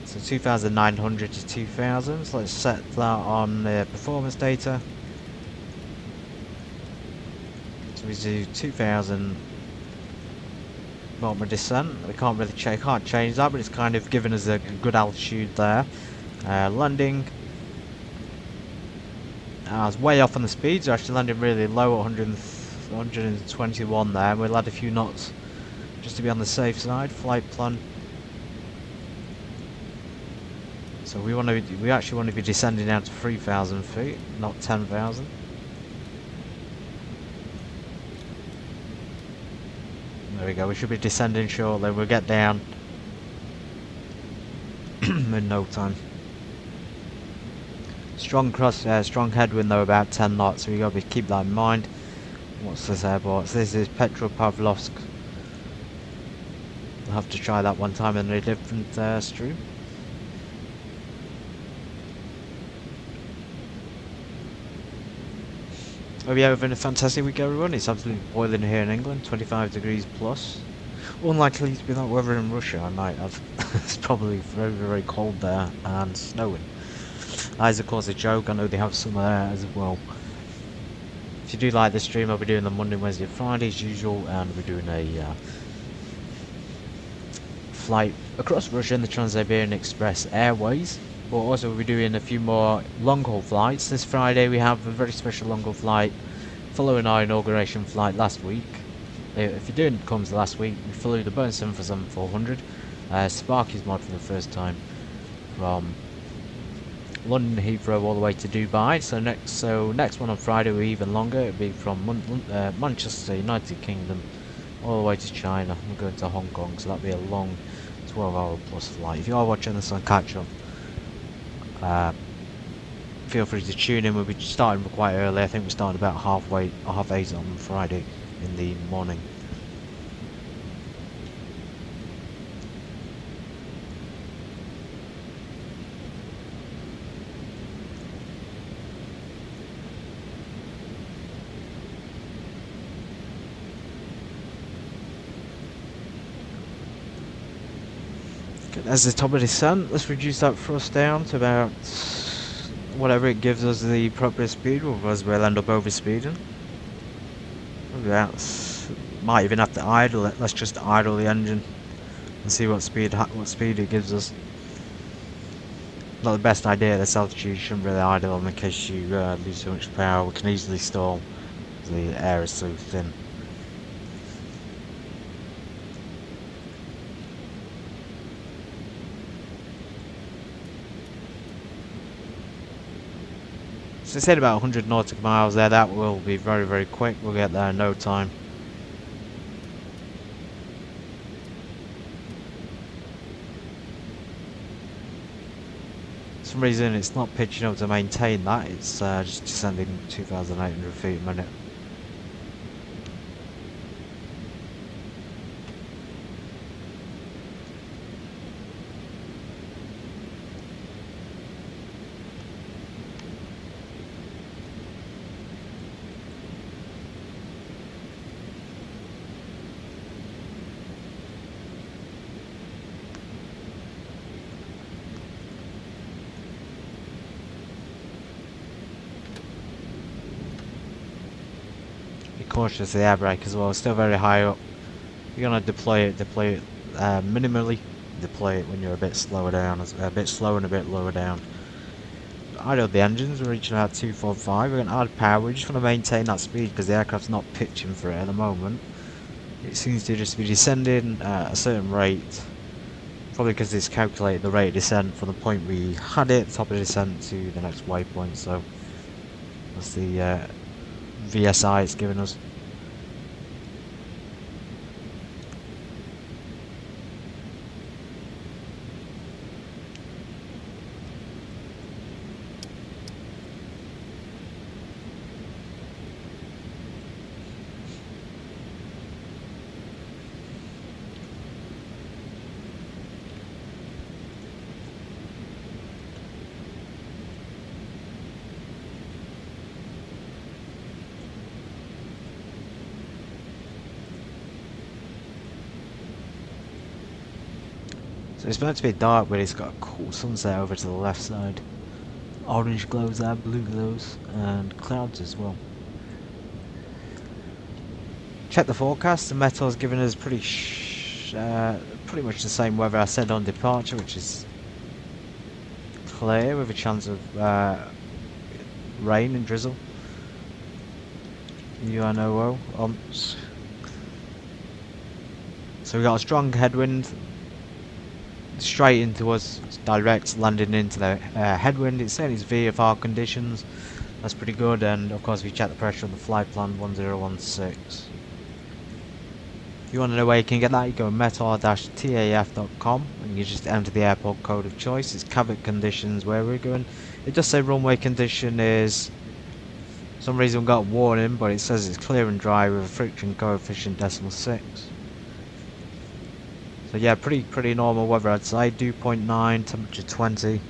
So 2,900 to 2,000, so let's set that on the performance data. So we do 2,000 bottom of descent. We can't really change that, but it's kind of given us a good altitude there. Landing. I was way off on the speeds, so actually landing really low at 121 there. We'll add a few knots just to be on the safe side. Flight plan. So we actually want to be descending down to 3,000 feet, not 10,000. There we go. We should be descending shortly. We'll get down in no time. Strong headwind though, about 10 knots, so you got to keep that in mind. What's this airport? So this is Petropavlovsk. We'll have to try that one time in a different stream. Hope you're having a fantastic week, everyone. It's absolutely boiling here in England, 25 degrees plus. Unlikely to be that weather in Russia, I might have. It's probably very, very cold there and snowing. That is of course a joke, I know they have summer there as well. If you do like this stream, I'll be doing them Monday, Wednesday, Friday as usual, and we're doing a flight across Russia in the Trans-Siberian Express Airways. But also we'll be doing a few more long-haul flights. This Friday we have a very special long-haul flight following our inauguration flight last week. If you're doing comes the last week, we flew the Boeing 747-400 Sparky's mod for the first time from London Heathrow all the way to Dubai. So next one on Friday will be even longer. It'll be from Manchester, United Kingdom, all the way to China. We're going to Hong Kong, so that'll be a long 12-hour plus flight. If you are watching this on catch up, feel free to tune in. We'll be starting quite early. I think we're starting about half 8 on Friday in the morning. As the top of descent, let's reduce that thrust down to about whatever it gives us the appropriate speed, otherwise we'll end up overspeeding. Might even have to idle it. Let's just idle the engine and see what speed it gives us. Not the best idea at this altitude. You shouldn't really idle them in case you lose too much power. We can easily stall because the air is so thin. So it's at about 100 nautical miles there. That will be very, very quick. We'll get there in no time. For some reason it's not pitching up to maintain that. It's just descending 2,800 feet a minute. Cautious of the air brake as well. Still very high up. You're gonna deploy it minimally. Deploy it when you're a bit slower down, a bit slow and a bit lower down. Idled the engines. We're reaching about 245. We're gonna add power. We just want to maintain that speed because the aircraft's not pitching for it at the moment. It seems to just be descending at a certain rate. Probably because it's calculated the rate of descent from the point we had it, top of descent, to the next waypoint. So that's the VSI it's given us. So it's meant to be dark, but it's got a cool sunset over to the left side. Orange glows there, blue glows, and clouds as well. Check the forecast. The meteor's given us pretty much the same weather I said on departure, which is clear with a chance of rain and drizzle. UNOO, Omsк. So we got a strong headwind straight into us, direct, landing into the headwind. It's saying it's VFR conditions. That's pretty good. And of course we check the pressure on the flight plan 1016. If you want to know where you can get that, you go to meteor-taf.com and you just enter the airport code of choice. It's cabin conditions where we're going. It does say runway condition is, for some reason we got a warning, but it says it's clear and dry with a friction coefficient .6. So yeah, pretty normal weather I'd say. Dew point 9, temperature 20.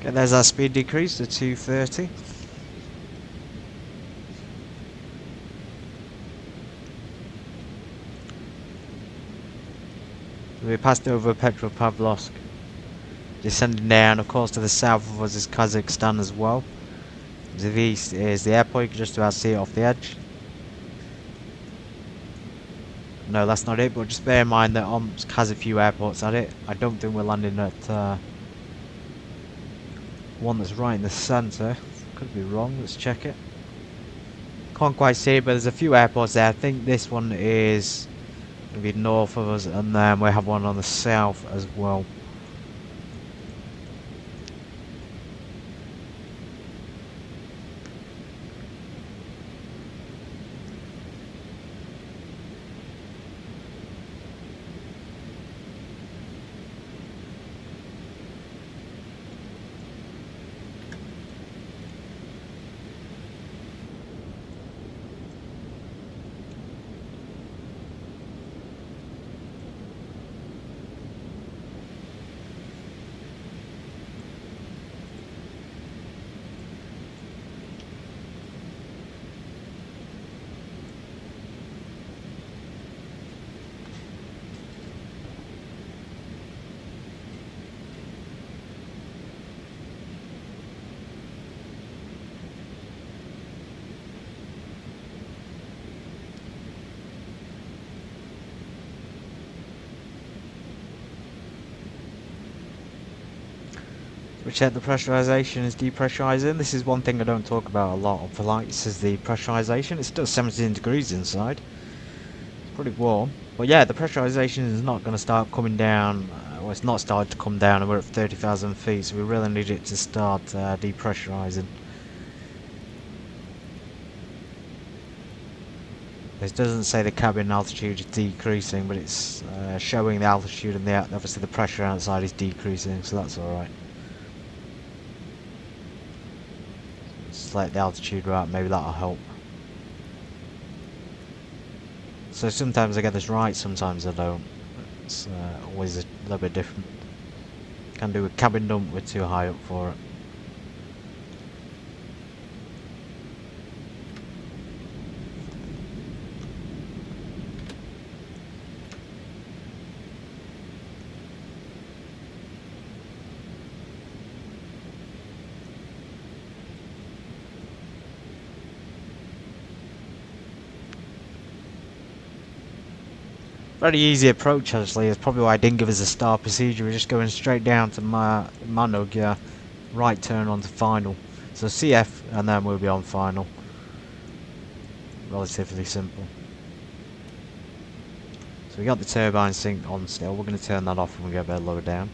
Okay, there's our speed decrease to 230. we passed over Petropavlovsk. Descending down, of course, to the south of us is Kazakhstan as well. To the east is the airport, you can just about see it off the edge. No, that's not it, but just bear in mind that Omsk has a few airports at it. I don't think we're landing at one that's right in the centre. Could be wrong, let's check it. Can't quite see it, but there's a few airports there. I think this one is going to be north of us, and then we have one on the south as well. We check the pressurization is depressurizing. This is one thing I don't talk about a lot on flights, is the pressurization. It's still 17 degrees inside. It's pretty warm. But yeah, the pressurization is not going to start coming down. Well, it's not started to come down, and we're at 30,000 feet, so we really need it to start depressurizing. This doesn't say the cabin altitude is decreasing, but it's showing the altitude, and obviously the pressure outside is decreasing, so that's alright. Select the altitude right, maybe that'll help. So sometimes I get this right, sometimes I don't. It's always a little bit different. Can do a cabin dump, we're too high up for it. Very easy approach actually, it's probably why I didn't give us a star procedure. We're just going straight down to Manug, yeah, right turn onto final. So CF and then we'll be on final. Relatively simple. So we got the turbine sync on still, we're going to turn that off when we get a bit lower down.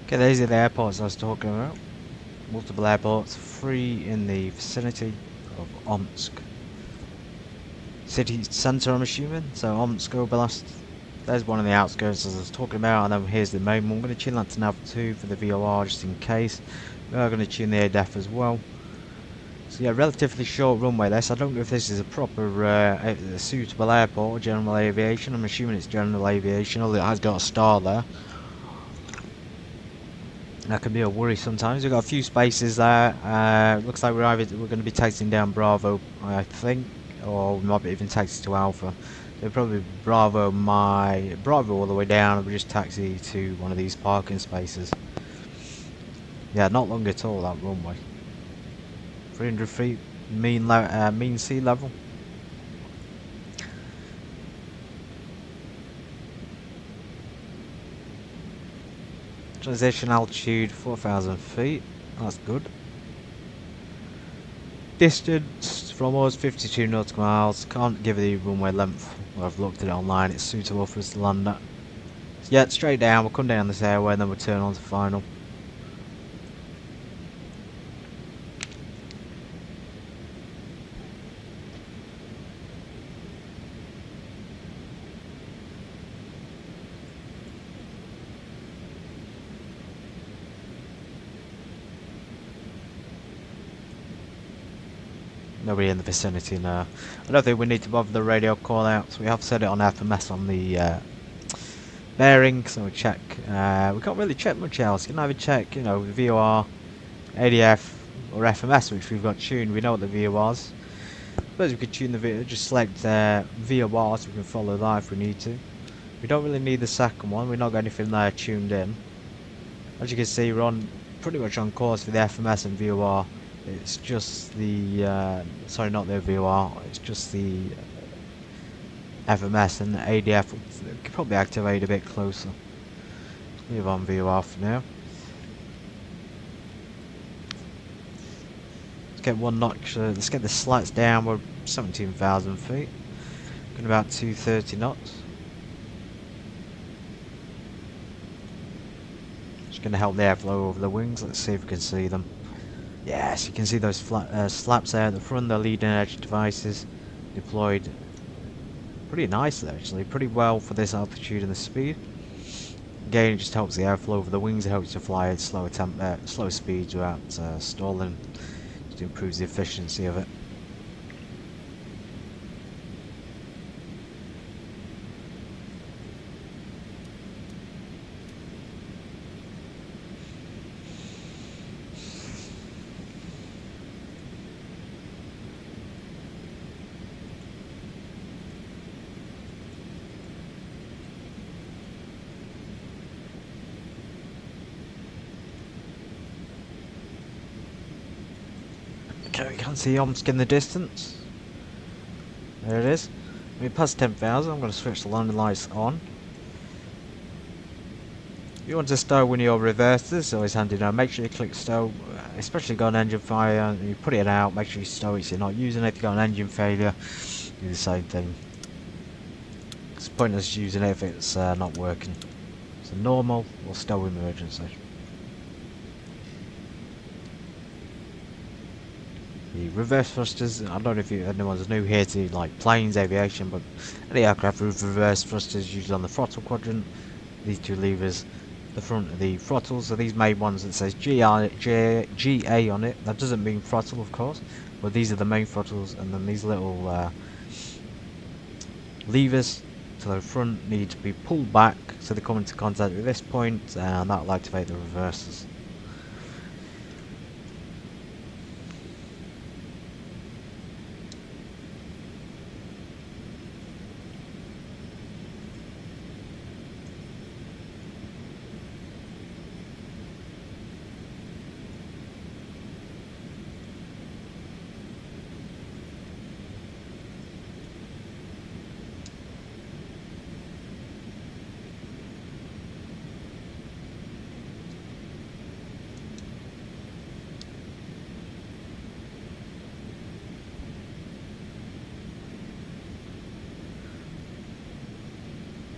Okay, these are the airports I was talking about. Multiple airports, 3 in the vicinity of Omsk. City centre, I'm assuming. So Omsk Oblast. There's one of the outskirts as I was talking about, and then here's the main one. I'm going to tune that to nav 2 for the VOR just in case. We are going to tune the ADEF as well. So yeah, relatively short runway this. I don't know if this is a proper a suitable airport or general aviation. I'm assuming it's general aviation, although it has got a star there. That can be a worry sometimes. We've got a few spaces there. Looks like we're going to be taxiing down Bravo, I think, or we might be even taxi to Alpha. So probably Bravo all the way down, and we just taxi to one of these parking spaces. Yeah, not long at all, that runway. 300 feet mean sea level. Transition altitude 4,000 feet. That's good. Distance from us 52 nautical miles. Can't give the runway length. I've looked at it online. It's suitable for us to land at. So yeah, straight down. We'll come down this airway and then we'll turn on to final. Nobody in the vicinity now. I don't think we need to bother the radio call outs. We have set it on FMS on the bearing, so we check. We can't really check much else. You can either check, you know, VOR, ADF, or FMS, which we've got tuned. We know what the VOR's. I suppose we could tune the VOR, just select VOR so we can follow that if we need to. We don't really need the second one. We've not got anything there tuned in. As you can see, we're on pretty much on course for the FMS and VOR. It's just the, sorry, not the VOR, it's just the FMS and the ADF. We could probably activate a bit closer. Leave on VOR for now. Let's get one notch, let's get the slats down. We're 17,000 feet. Going about 230 knots. Just going to help the airflow over the wings. Let's see if we can see them. Yes, you can see those slaps there at the front, the leading edge devices deployed pretty nicely actually, pretty well for this altitude and the speed. Again, it just helps the airflow over the wings, it helps you fly at slower speeds without stalling. It improves the efficiency of it. Okay, we can see Omsk in the distance. There it is. We're past 10,000. I'm going to switch the landing lights on. If you want to stow when you're reversed, this is always handy now. Make sure you click stow, especially got an engine fire, and you put it out, make sure you stow it so you're not using it. If you've got an engine failure, do the same thing. It's pointless using it if it's not working. So normal or stow emergency. The reverse thrusters, I don't know if anyone's new here to like planes, aviation, but any aircraft with reverse thrusters usually on the throttle quadrant. These two levers, the front of the throttles, are these main ones that says GA on it. That doesn't mean throttle, of course, but these are the main throttles, and then these little levers to the front need to be pulled back so they come into contact with this point, and that will activate the reversers.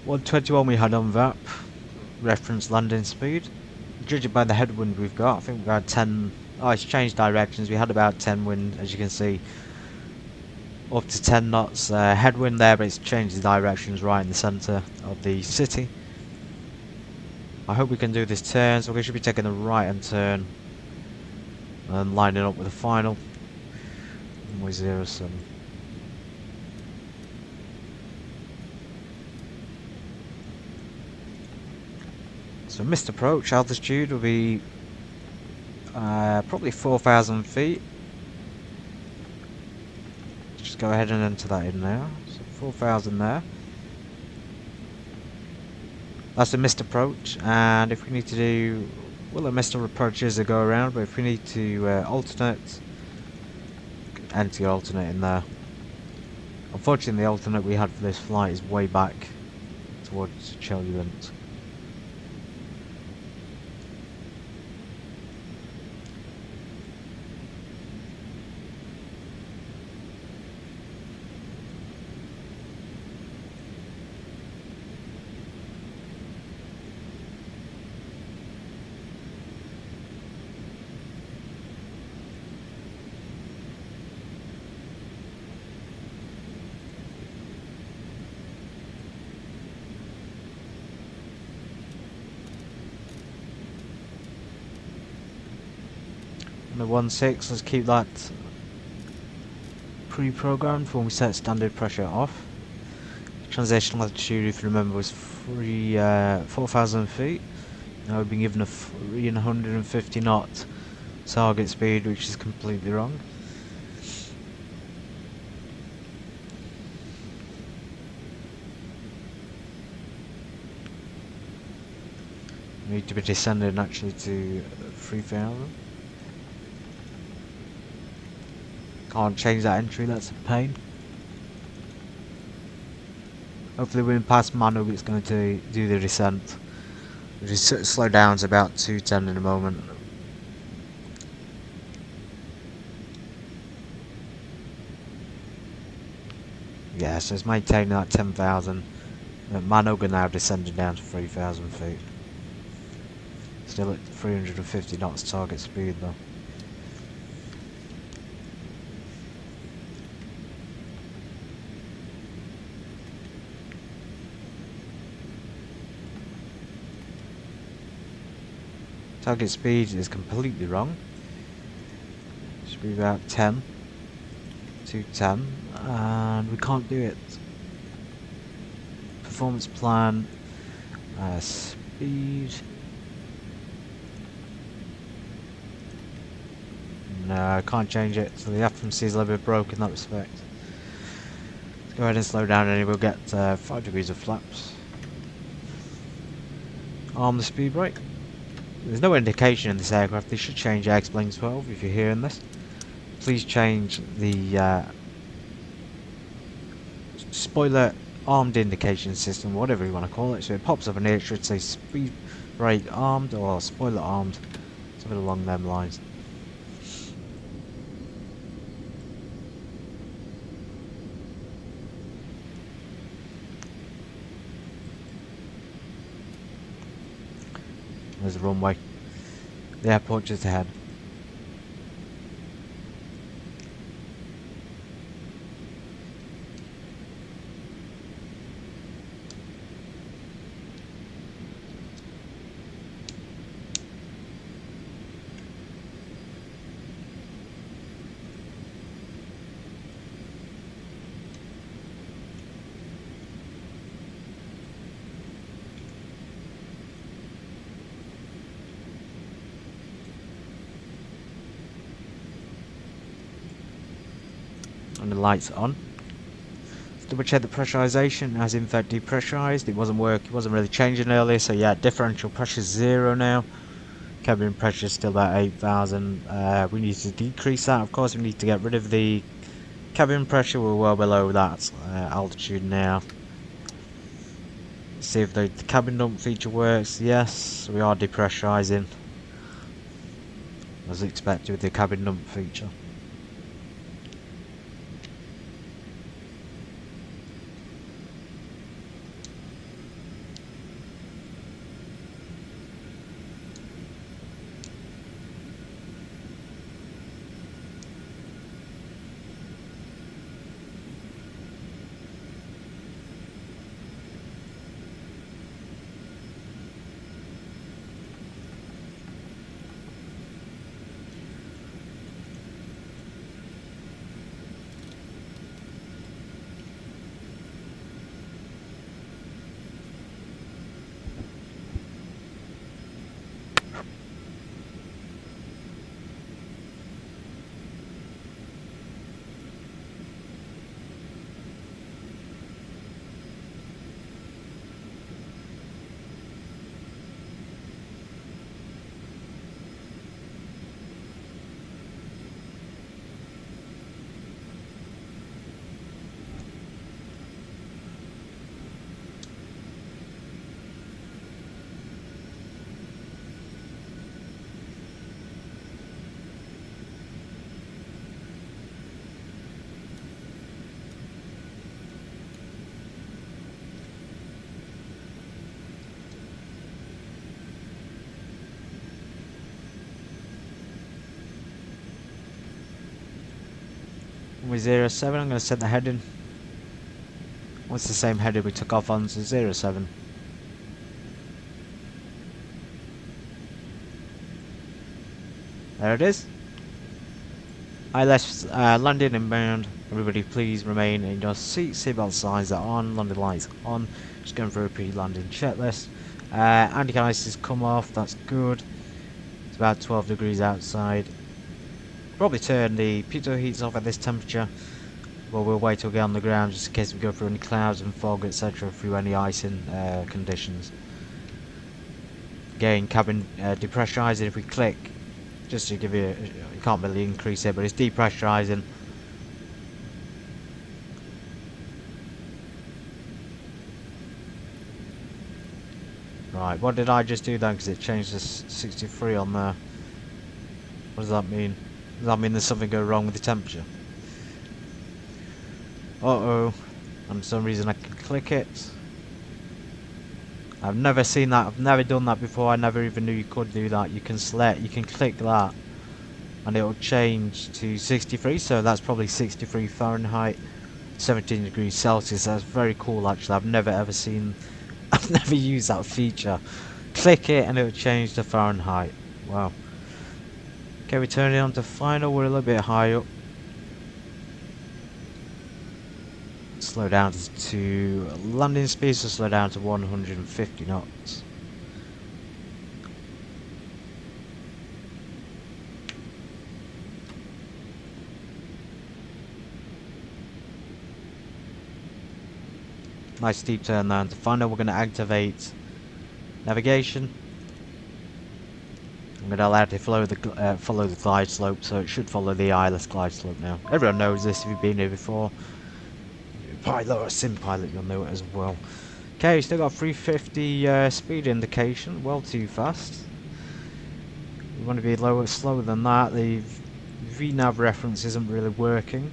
One 21 we had on VAP, reference landing speed. judging by the headwind we've got, I think we've had 10. Oh, it's changed directions. We had about 10 wind, as you can see, up to 10 knots headwind there, but it's changed the directions right in the centre of the city. I hope we can do this turn, so we should be taking the right-hand turn and lining up with the final. Runway 07. So missed approach, altitude will be probably 4,000 feet. Just go ahead and enter that in now. So 4,000 there. That's a missed approach, and if we need to do, well, a missed approach is a go around, but if we need to alternate, enter the alternate in there. Unfortunately, the alternate we had for this flight is way back towards Chelyabinsk. The 1.6, let's keep that pre-programmed when we set standard pressure off. Transition altitude, if you remember, was 4,000 feet. Now we've been given a 350 knot target speed, which is completely wrong. We need to be descending actually to 3,000. Can't change that entry, that's a pain. Hopefully when we pass Manu, it's going to do the descent. We'll just slow down to about 210 in a moment. Yeah, so it's maintaining that 10,000. Manoga now descending down to 3,000 feet. Still at 350 knots target speed though. Target speed is completely wrong. Should be about 10 to 10, and we can't do it. Performance plan, speed. No, I can't change it. So the FMC is a little bit broken in that respect. Let's go ahead and slow down, and we'll get 5 degrees of flaps. Arm the speed brake. There's no indication in this aircraft. They should change X-Plane 12 if you're hearing this. Please change the spoiler armed indication system, whatever you want to call it. So it pops up and it should say speed brake armed or spoiler armed, something along them lines. There's the runway. The airport just ahead. And the lights on. Let's double check the pressurization. As in fact depressurized. It wasn't really changing earlier, so yeah, differential pressure is 0 now. Cabin pressure is still about 8,000. We need to decrease that. Of course, we need to get rid of the cabin pressure. We're well below that altitude now. Let's see if the cabin dump feature works. Yes, we are depressurizing as expected with the cabin dump feature. runway 07, I'm going to set the heading. What's the same heading we took off on, so 07. There it is. ILS landing inbound. Everybody please remain in your seats. Seatbelt signs are on. Landing lights on. Just going through a pre-landing checklist. Anti-ice has come off. That's good. It's about 12 degrees outside. Probably turn the pitot heats off at this temperature. But we'll wait till we get on the ground just in case we go through any clouds and fog, etc. Through any icing conditions. Again, cabin depressurizing. If we click, just to give you, you can't really increase it, but it's depressurizing. Right, what did I just do then? Because it changed to 63 on there. What does that mean? Does that mean there's something going wrong with the temperature? Uh-oh. And for some reason I can click it. I've never seen that. I've never done that before. I never even knew you could do that. You can select, you can click that and it will change to 63. So that's probably 63 Fahrenheit, 17 degrees Celsius. That's very cool actually. I've never ever seen, I've never used that feature. Click it and it will change to Fahrenheit. Wow. Okay, we turn it on to final. We're a little bit high up. Slow down to landing speed, so slow down to 150 knots. Nice steep turn there. To find out, we're going to activate navigation. I'm going to allow it to follow the glide slope, so it should follow the ILS glide slope now. Everyone knows this if you've been here before. Pilot or sim pilot, you'll know it as well. Okay, still got 350 speed indication, well too fast. We want to be slower than that. The VNAV reference isn't really working.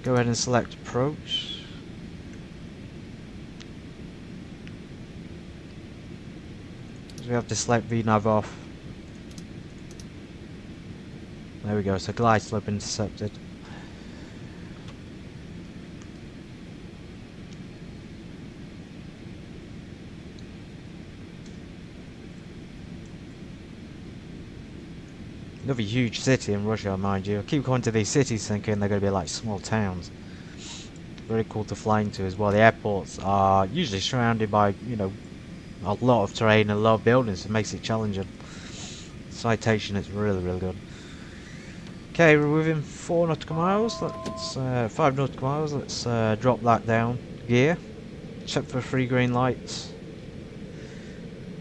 Go ahead and select approach. So we have to select VNAV off. There we go, so glide slope intercepted. Another huge city in Russia, mind you. I keep going to these cities thinking they're going to be like small towns. Very cool to fly into as well. The airports are usually surrounded by, you know, a lot of terrain and a lot of buildings. It makes it challenging. Citation is really, really good. Okay, we're within 4 nautical miles. That's 5 nautical miles. Let's drop that down. Gear. Check for 3 green lights.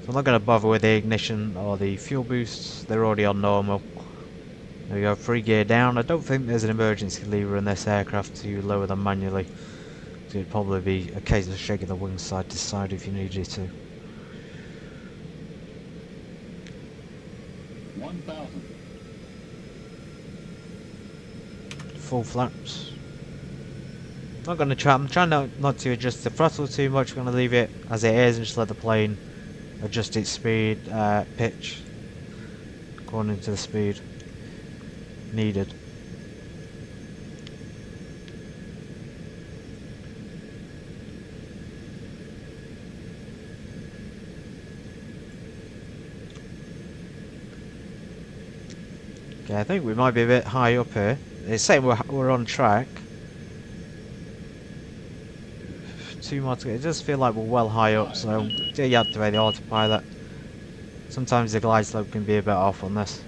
I'm not going to bother with the ignition or the fuel boosts. They're already on normal. There we go, 3 gear down. I don't think there's an emergency lever in this aircraft to lower them manually. So it'd probably be a case of shaking the wings side to side if you needed to. 1,000. Full flaps. Not going to try. I'm trying not to adjust the throttle too much. I'm going to leave it as it is and just let the plane adjust its speed, pitch according to the speed needed. Okay, I think we might be a bit high up here. It's saying we're on track. 2 more to go. It does feel like we're well high up, so deactivate the autopilot. Sometimes the glide slope can be a bit off on this.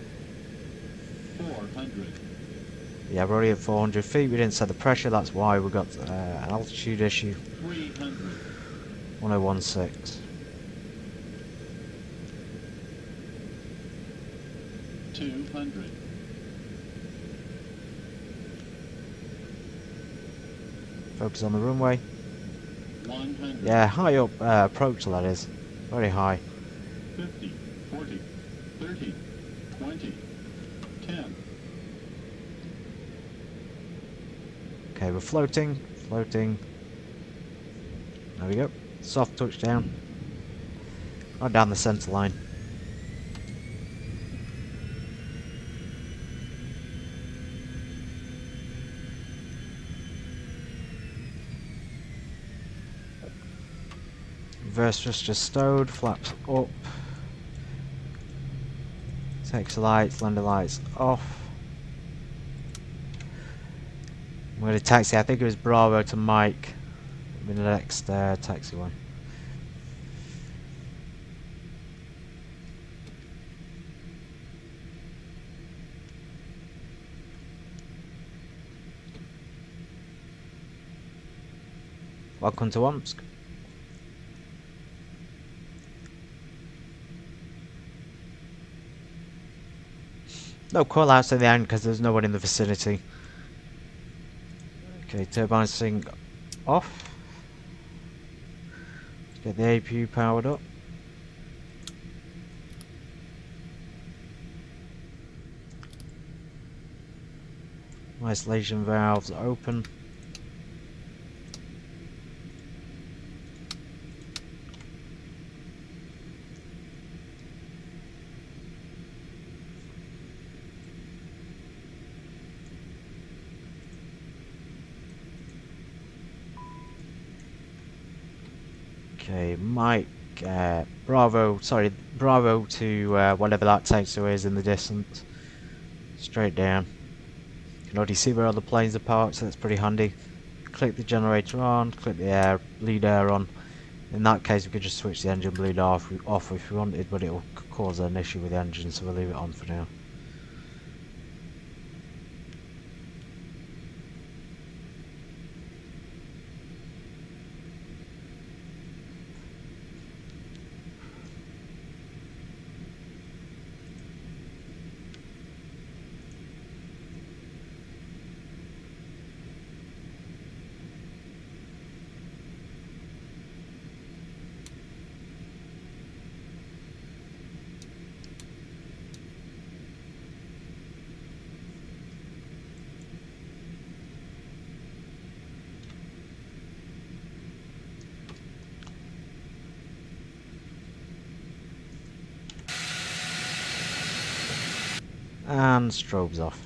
400. Yeah, we're already at 400 feet. We didn't set the pressure, that's why we got an altitude issue. 300. 1016. 200. Focus on the runway. 100. Yeah, high up approach that is. Very high. 50, 40, 30, 20, 10. Okay, we're floating. Floating. There we go. Soft touchdown. Right down the centre line. Reverse thruster stowed, flaps up. Taxi lights, landing lights off. I'm going to taxi, I think it was Bravo to Mike. In the next taxiway. Welcome to Омск. No call outs at the end because there's no one in the vicinity. Okay, turbine sync off. Let's get the APU powered up. Isolation valves open. Okay, Mike, Bravo to whatever that taxiway is in the distance. Straight down. You can already see where all the planes are parked, so that's pretty handy. Click the generator on, click the bleed air on. In that case, we could just switch the engine bleed off if we wanted, but it will cause an issue with the engine, so we'll leave it on for now. And strobes off.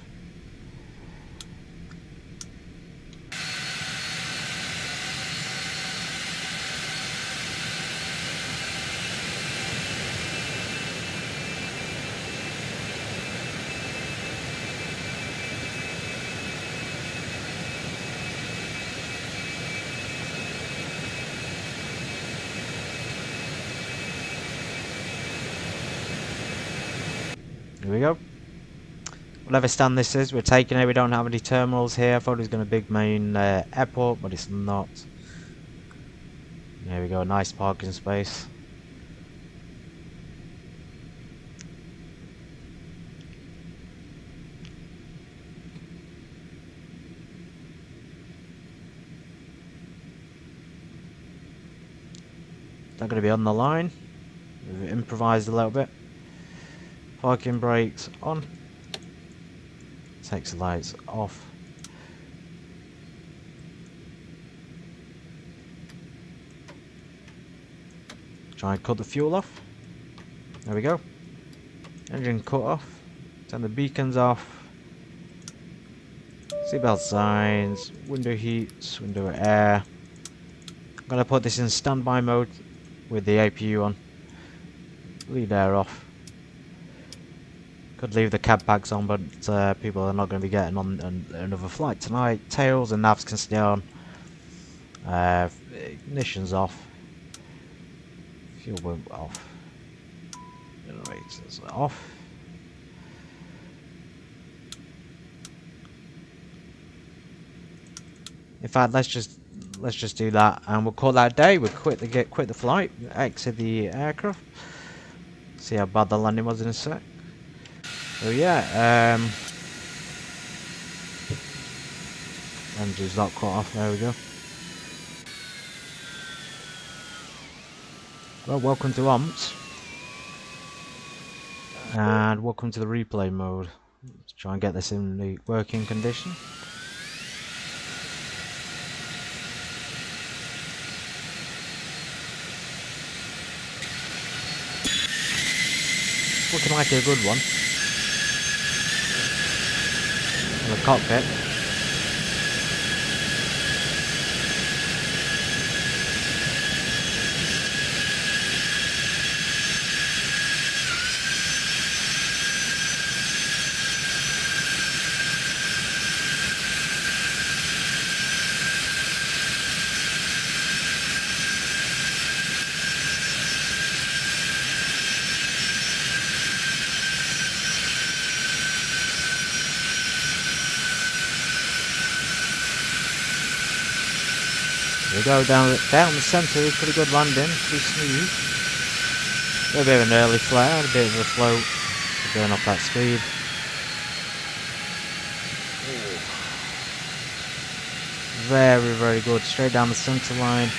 Here we go. Whatever stand this is, we're taking it. We don't have any terminals here. I thought it was going to be a big main airport, but it's not. There we go, nice parking space. Not going to be on the line. We've improvised a little bit. Parking brakes on. Takes the lights off. Try and cut the fuel off. There we go. Engine cut off. Turn the beacons off. Seatbelt signs. Window heats. Window air. I'm going to put this in standby mode with the APU on. Lead air off. Could leave the cab packs on, but people are not going to be getting on another flight tonight. Tails and navs can stay on. Ignition's off. Fuel pump off. Generators off. In fact, let's just do that, and we'll call that a day. We'll quit the flight, exit the aircraft. See how bad the landing was in a sec. So yeah, engine's not cut off, there we go. Well, welcome to Омск. And welcome to the replay mode. Let's try and get this in the working condition. Looking like a good one. The cockpit. we go, down the centre, pretty good landing, pretty smooth. A bit of an early flare, a bit of a float, going up that speed. Very, very good, straight down the centre line.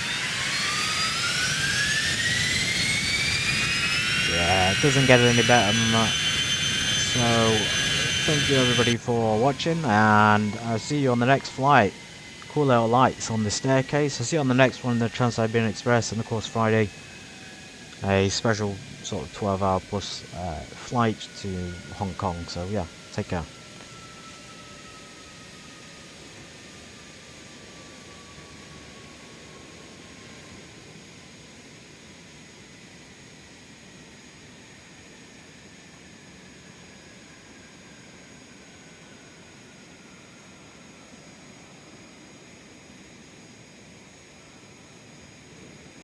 Yeah, it doesn't get any better than that. So, thank you everybody for watching, and I'll see you on the next flight. Cool little lights on the staircase. I'll see you on the next one, the Trans-Siberian Express, and of course Friday, a special sort of 12-hour plus flight to Hong Kong. So yeah, take care.